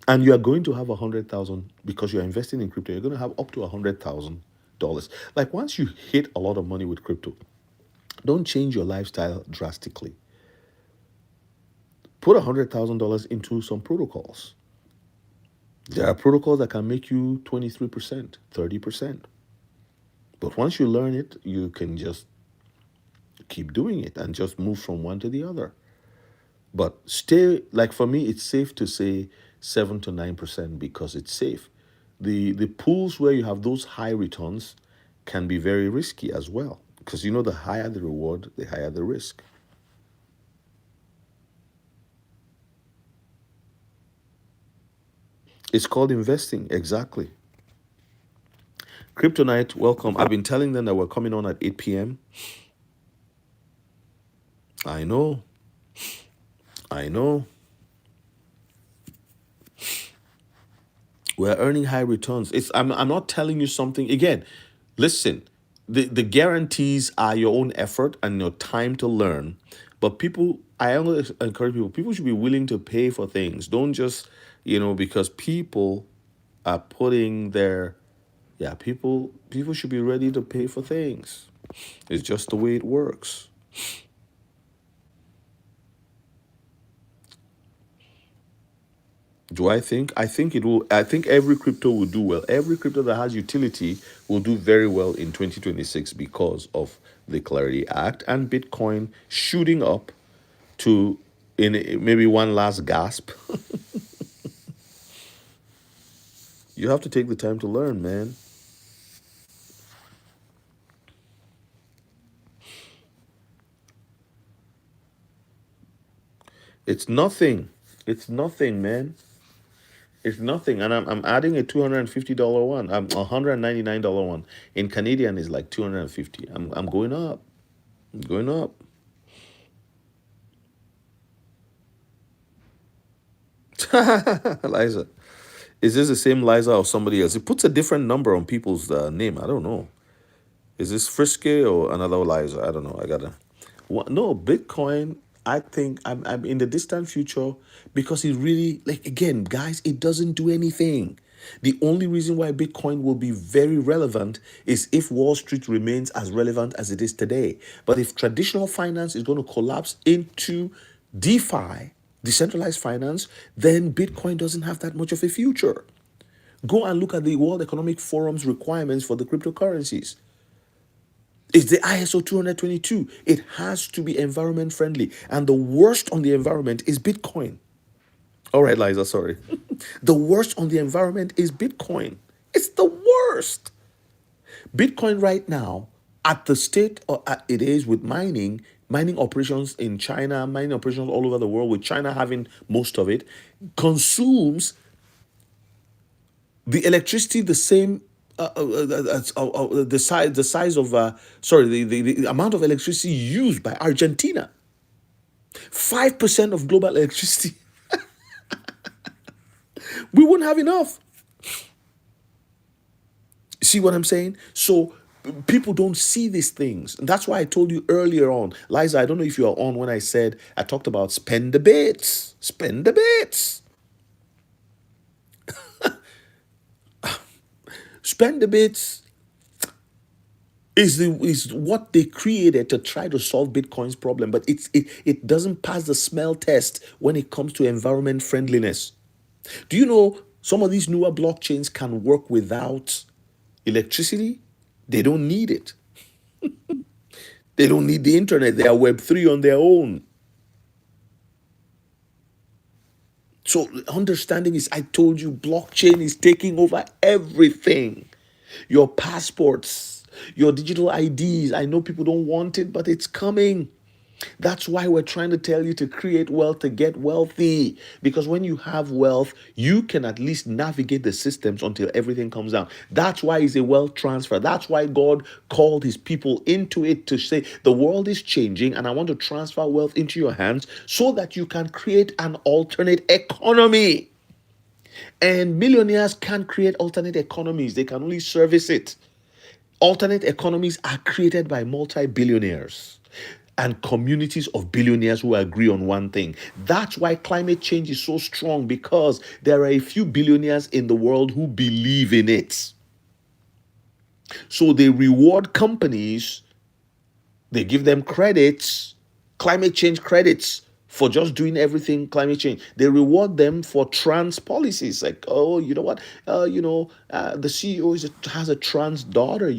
and you are going to have 100,000 because you are investing in crypto. You're going to have up to $100,000. Like once you hit a lot of money with crypto, don't change your lifestyle drastically. Put $100,000 into some protocols. There are protocols that can make you 23%, 30%. But once you learn it, you can just keep doing it and just move from one to the other. But stay, like for me, it's safe to say 7 to 9% because it's safe. The pools where you have those high returns can be very risky as well. Because the higher the reward, the higher the risk. It's called investing, exactly. Kryptonite, welcome. I've been telling them that we're coming on at 8 p.m. I know. I know. We're earning high returns. I'm not telling you something again. Listen, the guarantees are your own effort and your time to learn. But I always encourage people should be willing to pay for things. Don't just, because people are putting their, yeah, people should be ready to pay for things. It's just the way it works. Do I think? I think it will. I think every crypto will do well. Every crypto that has utility will do very well in 2026 because of the Clarity Act and Bitcoin shooting up to, in maybe one last gasp. You have to take the time to learn, man. It's nothing. It's nothing, man. It's nothing. And I'm adding a $250 one. I'm $199 one. In Canadian is like 250. I'm going up. I'm going up. Liza. Is this the same Liza or somebody else? It puts a different number on people's name. I don't know. Is this Frisky or another Liza? I don't know. I gotta. No, Bitcoin. I think I'm in the distant future because it really, like, again, guys, it doesn't do anything. The only reason why Bitcoin will be very relevant is if Wall Street remains as relevant as it is today. But if traditional finance is going to collapse into DeFi, decentralized finance, then Bitcoin doesn't have that much of a future. Go and look at the World Economic Forum's requirements for the cryptocurrencies. It's the ISO 222. It has to be environment friendly. And the worst on the environment is Bitcoin. All right, Liza, sorry. The worst on the environment is Bitcoin. It's the worst. Bitcoin right now, at the state it is with mining operations in China, mining operations all over the world, with China having most of it, consumes the electricity the same the size of the amount of electricity used by Argentina. 5% of global electricity. We wouldn't have enough. See what I'm saying? So people don't see these things. And that's why I told you earlier on, Liza, I don't know if you are on when I talked about spend the bits. Spend the bits. Spend the bits is what they created to try to solve Bitcoin's problem, but it doesn't pass the smell test when it comes to environment friendliness. Do you know some of these newer blockchains can work without electricity? They don't need it. They don't need the internet. They are Web3 on their own. So understanding is, I told you, blockchain is taking over everything. Your passports, your digital IDs. I know people don't want it, but it's coming. That's why we're trying to tell you to create wealth, to get wealthy. Because when you have wealth, you can at least navigate the systems until everything comes down. That's why it's a wealth transfer. That's why God called his people into it to say, the world is changing and I want to transfer wealth into your hands so that you can create an alternate economy. And millionaires can't create alternate economies, they can only service it. Alternate economies are created by multi-billionaires and communities of billionaires who agree on one thing. That's why climate change is so strong, because there are a few billionaires in the world who believe in it. So they reward companies, they give them credits, climate change credits, for just doing everything climate change. They reward them for trans policies, like, oh, you know what, the CEO has a trans daughter,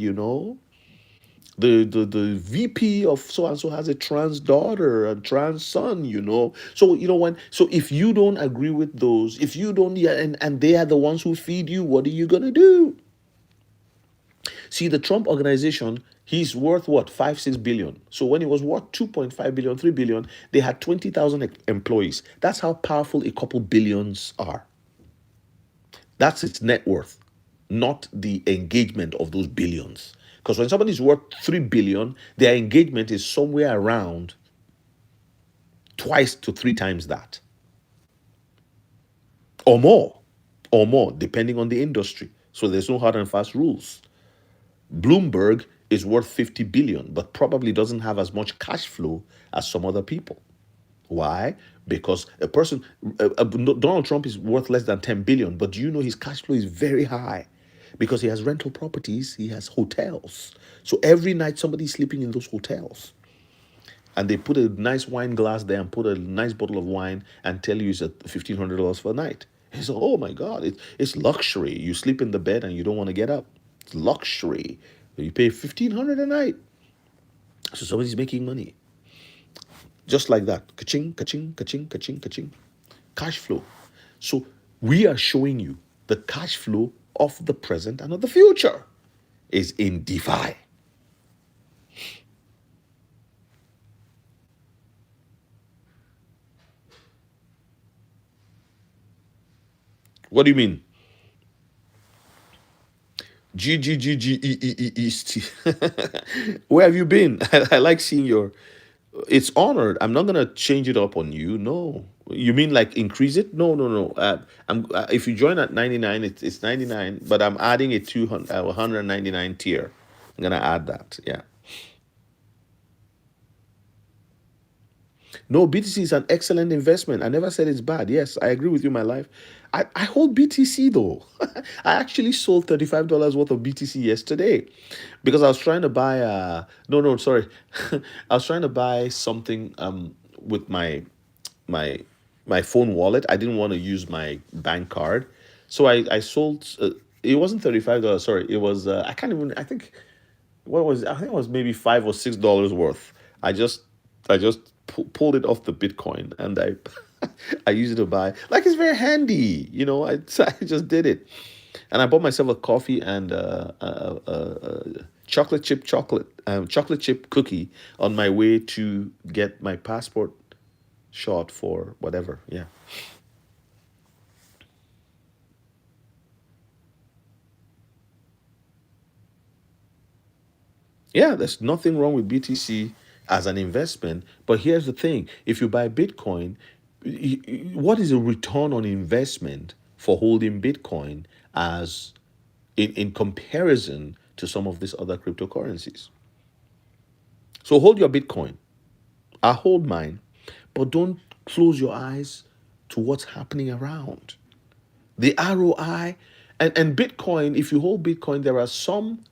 the VP of so and so has a trans daughter, a trans son, So if you don't agree with those, if you don't, yeah, and they are the ones who feed you, what are you gonna do? See, the Trump organization, he's worth what, 5-6 billion. So when he was worth 2.5 billion, 3 billion, they had 20,000 employees. That's how powerful a couple billions are. That's its net worth, not the engagement of those billions. Because when somebody's worth 3 billion, their engagement is somewhere around twice to three times that, or more, depending on the industry. So there's no hard and fast rules. Bloomberg is worth 50 billion, but probably doesn't have as much cash flow as some other people. Why? Because Donald Trump is worth less than 10 billion, but do you know his cash flow is very high? Because he has rental properties, he has hotels. So every night somebody's sleeping in those hotels. And they put a nice wine glass there and put a nice bottle of wine and tell you it's at $1,500 for a night. He said, oh my God, it's luxury. You sleep in the bed and you don't want to get up. It's luxury. You pay $1,500 a night. So somebody's making money. Just like that. Ka-ching, ka-ching, ka-ching, ka-ching, ka-ching. Cash flow. So we are showing you the cash flow of the present and of the future is in DeFi. What do you mean? G-G-G-G-E-E-E-E-S-T. Where have you been? I like seeing your... It's honored. I'm not gonna change it up on you. No. You mean like increase it? No, no, no. If you join at 99, it's 99, but I'm adding a 200, 199 tier. I'm gonna add that. Yeah. No, BTC is an excellent investment. I never said it's bad. Yes, I agree with you, my life. I hold BTC though. I actually sold $35 worth of BTC yesterday because I was trying to buy no, sorry. I was trying to buy something with my my phone wallet. I didn't want to use my bank card. So I sold it wasn't $35, sorry. It was I can't even I think what was it? I think it was maybe $5 or $6 worth. I just pulled it off the Bitcoin and I I used it to buy like it's very handy, you know. I just did it, and I bought myself a coffee and chocolate chip cookie on my way to get my passport shot for whatever. Yeah. Yeah, there's nothing wrong with BTC as an investment. But here's the thing, if you buy Bitcoin, what is a return on investment for holding Bitcoin as in comparison to some of these other cryptocurrencies? So hold your Bitcoin. I hold mine, but don't close your eyes to what's happening around. The ROI and Bitcoin, if you hold Bitcoin, there are some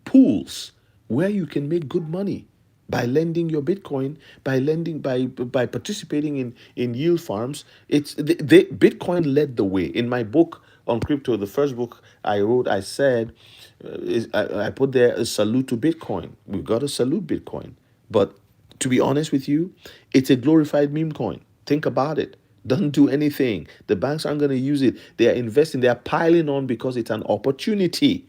pools where you can make good money by lending your Bitcoin, by participating in yield farms. Bitcoin led the way. In my book on crypto, the first book I wrote, I said, I put there a salute to Bitcoin. We've got to salute Bitcoin. But to be honest with you, it's a glorified meme coin. Think about it. Doesn't do anything. The banks aren't going to use it. They are investing, they are piling on because it's an opportunity.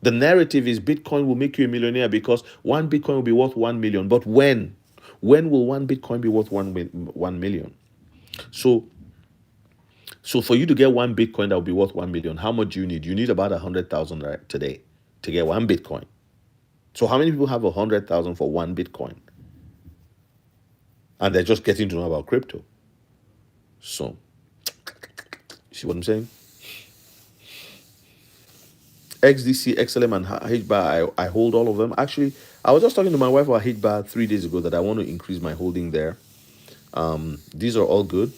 The narrative is Bitcoin will make you a millionaire because one Bitcoin will be worth 1 million. But when? When will one Bitcoin be worth 1 million? So, so for you to get one Bitcoin that will be worth 1 million, how much do you need? You need about 100,000 right today to get one Bitcoin. So how many people have 100,000 for one Bitcoin? And they're just getting to know about crypto. So, see what I'm saying? XDC, XLM, and HBAR, I hold all of them. Actually, I was just talking to my wife about HBAR 3 days ago that I want to increase my holding there. These are all good.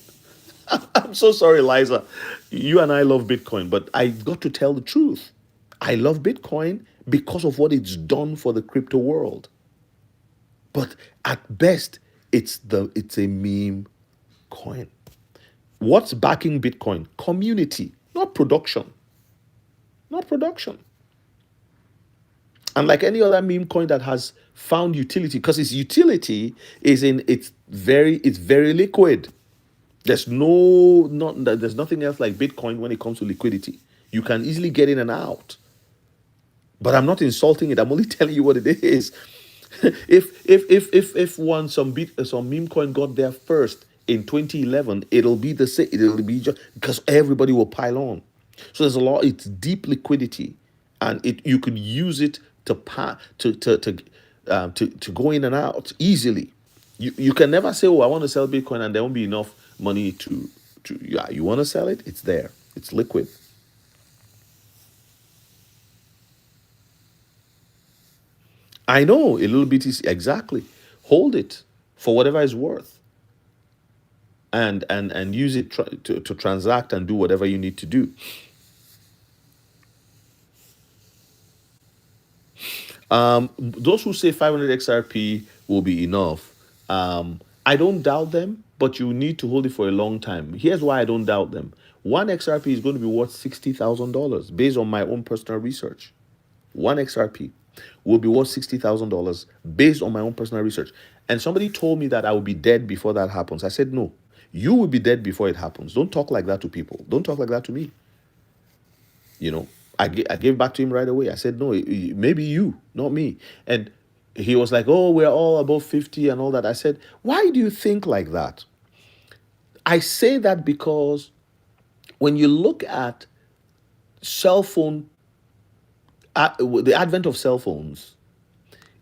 I'm so sorry, Liza. You and I love Bitcoin, but I got to tell the truth. I love Bitcoin because of what it's done for the crypto world. But at best, it's a meme coin. What's backing Bitcoin? Community, not production. Not production. And like any other meme coin that has found utility, because its utility is in it's very liquid. There's nothing else like Bitcoin when it comes to liquidity. You can easily get in and out. But I'm not insulting it. I'm only telling you what it is. If one some meme coin got there first in 2011, it'll be the same. It'll be just because everybody will pile on. So there's a lot. It's deep liquidity, and you could use it to to go in and out easily. You can never say, "Oh, I want to sell Bitcoin," and there won't be enough money to yeah. You want to sell it? It's there. It's liquid. I know a little bit is exactly. Hold it for whatever it's worth, and use it to transact and do whatever you need to do. Those who say 500 XRP will be enough, I don't doubt them, but you need to hold it for a long time. Here's why I don't doubt them. One XRP is going to be worth $60,000 based on my own personal research. One XRP will be worth $60,000 based on my own personal research. And somebody told me that I will be dead before that happens. I said, no, you will be dead before it happens. Don't talk like that to people. Don't talk like that to me. You know, I gave back to him right away. I said, no, maybe you, not me. And he was like, oh, we're all above 50 and all that. I said, why do you think like that? I say that because when you look at cell phone, the advent of cell phones,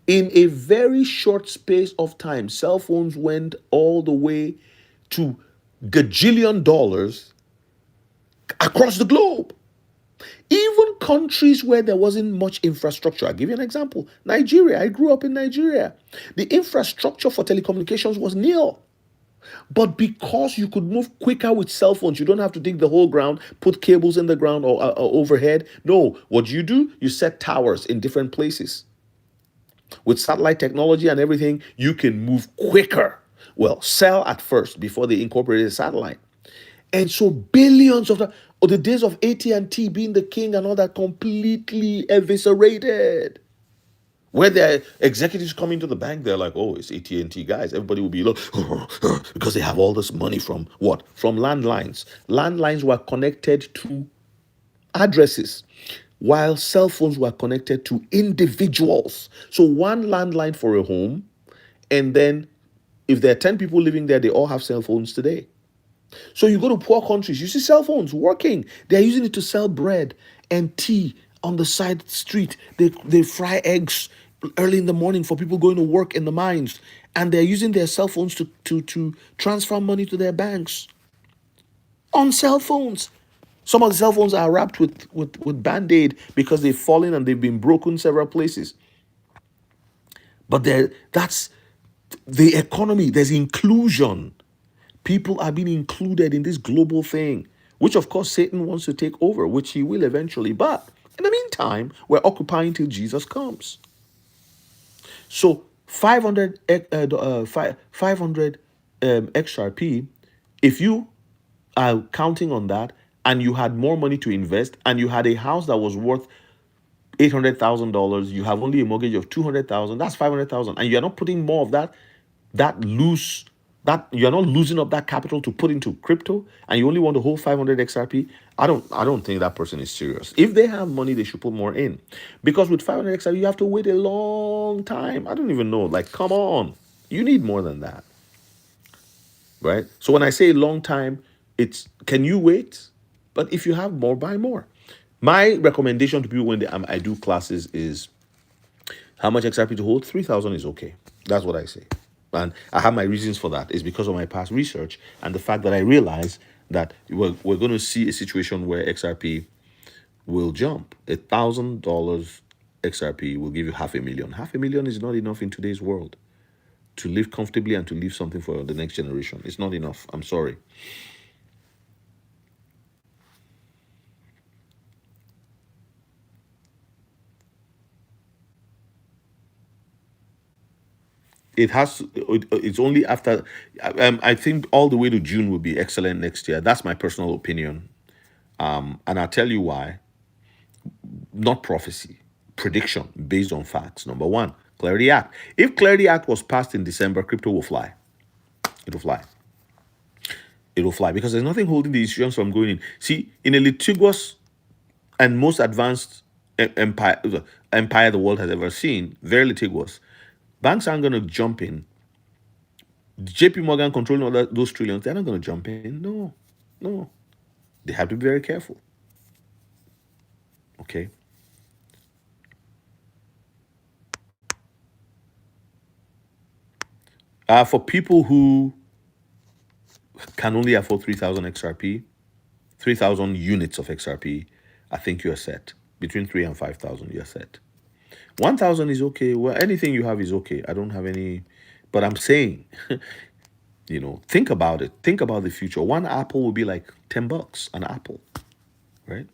in a very short space of time, cell phones went all the way to gajillion dollars across the globe. Even countries where there wasn't much infrastructure. I'll give you an example. Nigeria. I grew up in Nigeria. The infrastructure for telecommunications was nil. But because you could move quicker with cell phones, you don't have to dig the whole ground, put cables in the ground or overhead. No, what you do, you set towers in different places. With satellite technology and everything, you can move quicker. Well, cell at first before they incorporated satellite. And so billions of the days of AT&T being the king and all that completely eviscerated. Where the executives come into the bank, they're like, "Oh, it's AT&T guys." Everybody will be like, because they have all this money from what? From landlines. Landlines were connected to addresses, while cell phones were connected to individuals. So one landline for a home, and then if there are 10 people living there, they all have cell phones today. So you go to poor countries, you see cell phones working. They're using it to sell bread and tea on the side street. They fry eggs early in the morning for people going to work in the mines. And they're using their cell phones to transfer money to their banks on cell phones. Some of the cell phones are wrapped with band-aid because they've fallen and they've been broken several places. But that's the economy. There's inclusion. People are being included in this global thing, which of course Satan wants to take over, which he will eventually. But in the meantime, we're occupying till Jesus comes. So 500, 500 XRP, if you are counting on that and you had more money to invest and you had a house that was worth $800,000, you have only a mortgage of 200,000, that's 500,000, and you're not putting more of that loose that you're not losing up that capital to put into crypto, and you only want to hold 500 XRP. I don't think that person is serious. If they have money, they should put more in, because with 500 XRP you have to wait a long time. I don't even know, like, come on, you need more than that, right? So when I say long time, it's, can you wait? But if you have more, buy more. My recommendation to people when I do classes is, how much XRP to hold? 3,000 is okay. That's what I say. And I have my reasons for that. It's because of my past research and the fact that I realize that we're going to see a situation where XRP will jump. $1,000 XRP will give you $500,000. $500,000 is not enough in today's world to live comfortably and to leave something for the next generation. It's not enough. I'm sorry. It's only after, I think all the way to June will be excellent next year. That's my personal opinion. And I'll tell you why. Not prophecy, prediction based on facts. Number one, Clarity Act. If Clarity Act was passed in December, crypto will fly. It'll fly. It'll fly because there's nothing holding the institutions from going in. See, in a litigious and most advanced empire the world has ever seen, very litigious, banks aren't going to jump in. JP Morgan controlling all those trillions, they're not going to jump in. No, no. They have to be very careful. Okay. For people who can only afford 3,000 XRP, 3,000 units of XRP, I think you're set. Between 3 and 5,000, you're set. 1,000 is okay. Well, anything you have is okay. I don't have any, but I'm saying, think about it. Think about the future. One apple will be like $10 an apple, right?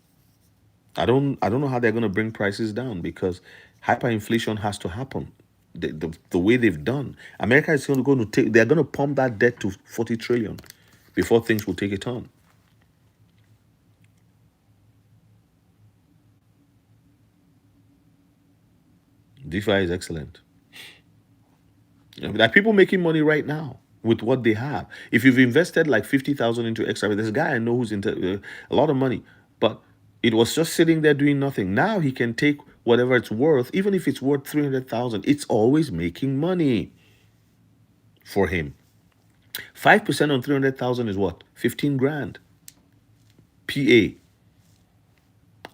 I don't know how they're going to bring prices down because hyperinflation has to happen. The way they've done, America is going to take. They're going to pump that debt to 40 trillion before things will take a turn. DeFi is excellent. There are people making money right now with what they have. If you've invested like 50,000 into XRP, there's a guy I know who's into a lot of money, but it was just sitting there doing nothing. Now he can take whatever it's worth, even if it's worth 300,000. It's always making money for him. 5% on 300,000 is what? 15 grand. PA.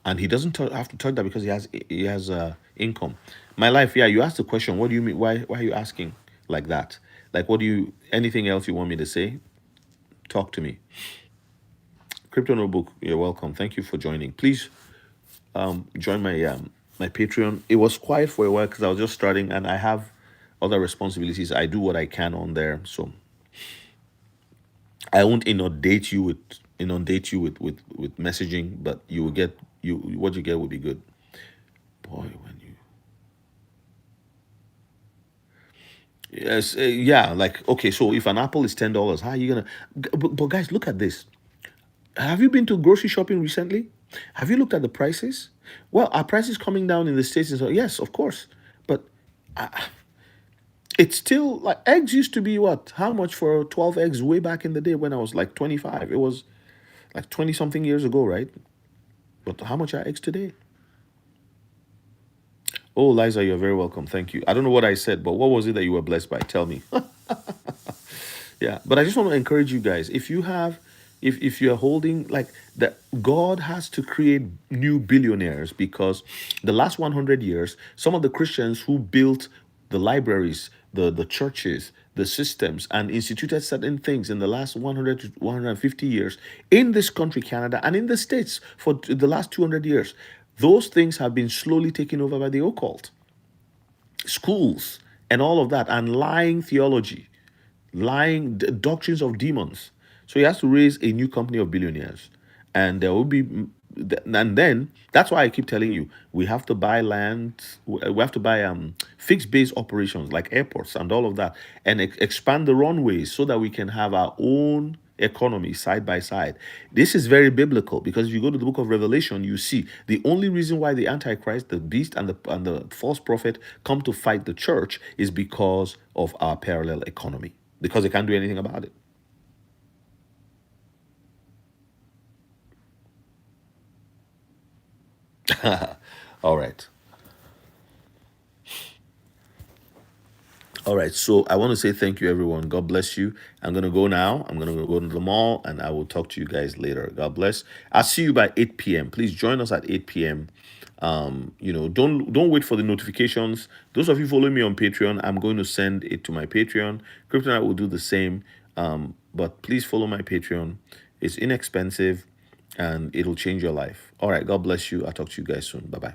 And he doesn't have to touch that because he has income. My life, yeah. You asked the question. What do you mean? Why are you asking like that? Like, what do you? Anything else you want me to say? Talk to me. Crypto Notebook, you're welcome. Thank you for joining. Please join my Patreon. It was quiet for a while because I was just starting, and I have other responsibilities. I do what I can on there, so I won't inundate you with messaging, but you will get what you get will be good. Boy, when you yes, yeah, like okay, so if an apple is $10, how are you gonna? But guys, look at this. Have you been to grocery shopping recently? Have you looked at the prices? Well, are prices coming down in the States? And so, yes, of course. But it's still like eggs used to be what? How much for 12 eggs way back in the day when I was like 25? It was like 20 something years ago, right? But how much are eggs today? Oh, Liza, you're very welcome. Thank you. I don't know what I said, but what was it that you were blessed by? Tell me. Yeah, but I just want to encourage you guys. If you have, if you're holding like that, God has to create new billionaires because the last 100 years, some of the Christians who built the libraries, the churches, the systems, and instituted certain things in the last 100 to 150 years in this country, Canada, and in the States for the last 200 years, those things have been slowly taken over by the occult schools and all of that, and lying theology, lying doctrines of demons. So he has to raise a new company of billionaires, and there will be, and then that's why I keep telling you we have to buy land, we have to buy fixed base operations like airports and all of that, and expand the runways so that we can have our own economy side by side. This is very biblical because if you go to the book of Revelation, you see the only reason why the Antichrist, the beast, and the false prophet come to fight the church is because of our parallel economy, because they can't do anything about it. All right. All right. So I want to say thank you, everyone. God bless you. I'm going to go now. I'm going to go to the mall and I will talk to you guys later. God bless. I'll see you by 8 p.m. Please join us at 8 p.m. Don't wait for the notifications. Those of you following me on Patreon, I'm going to send it to my Patreon. Kryptonite will do the same. But please follow my Patreon. It's inexpensive and it'll change your life. All right. God bless you. I'll talk to you guys soon. Bye bye.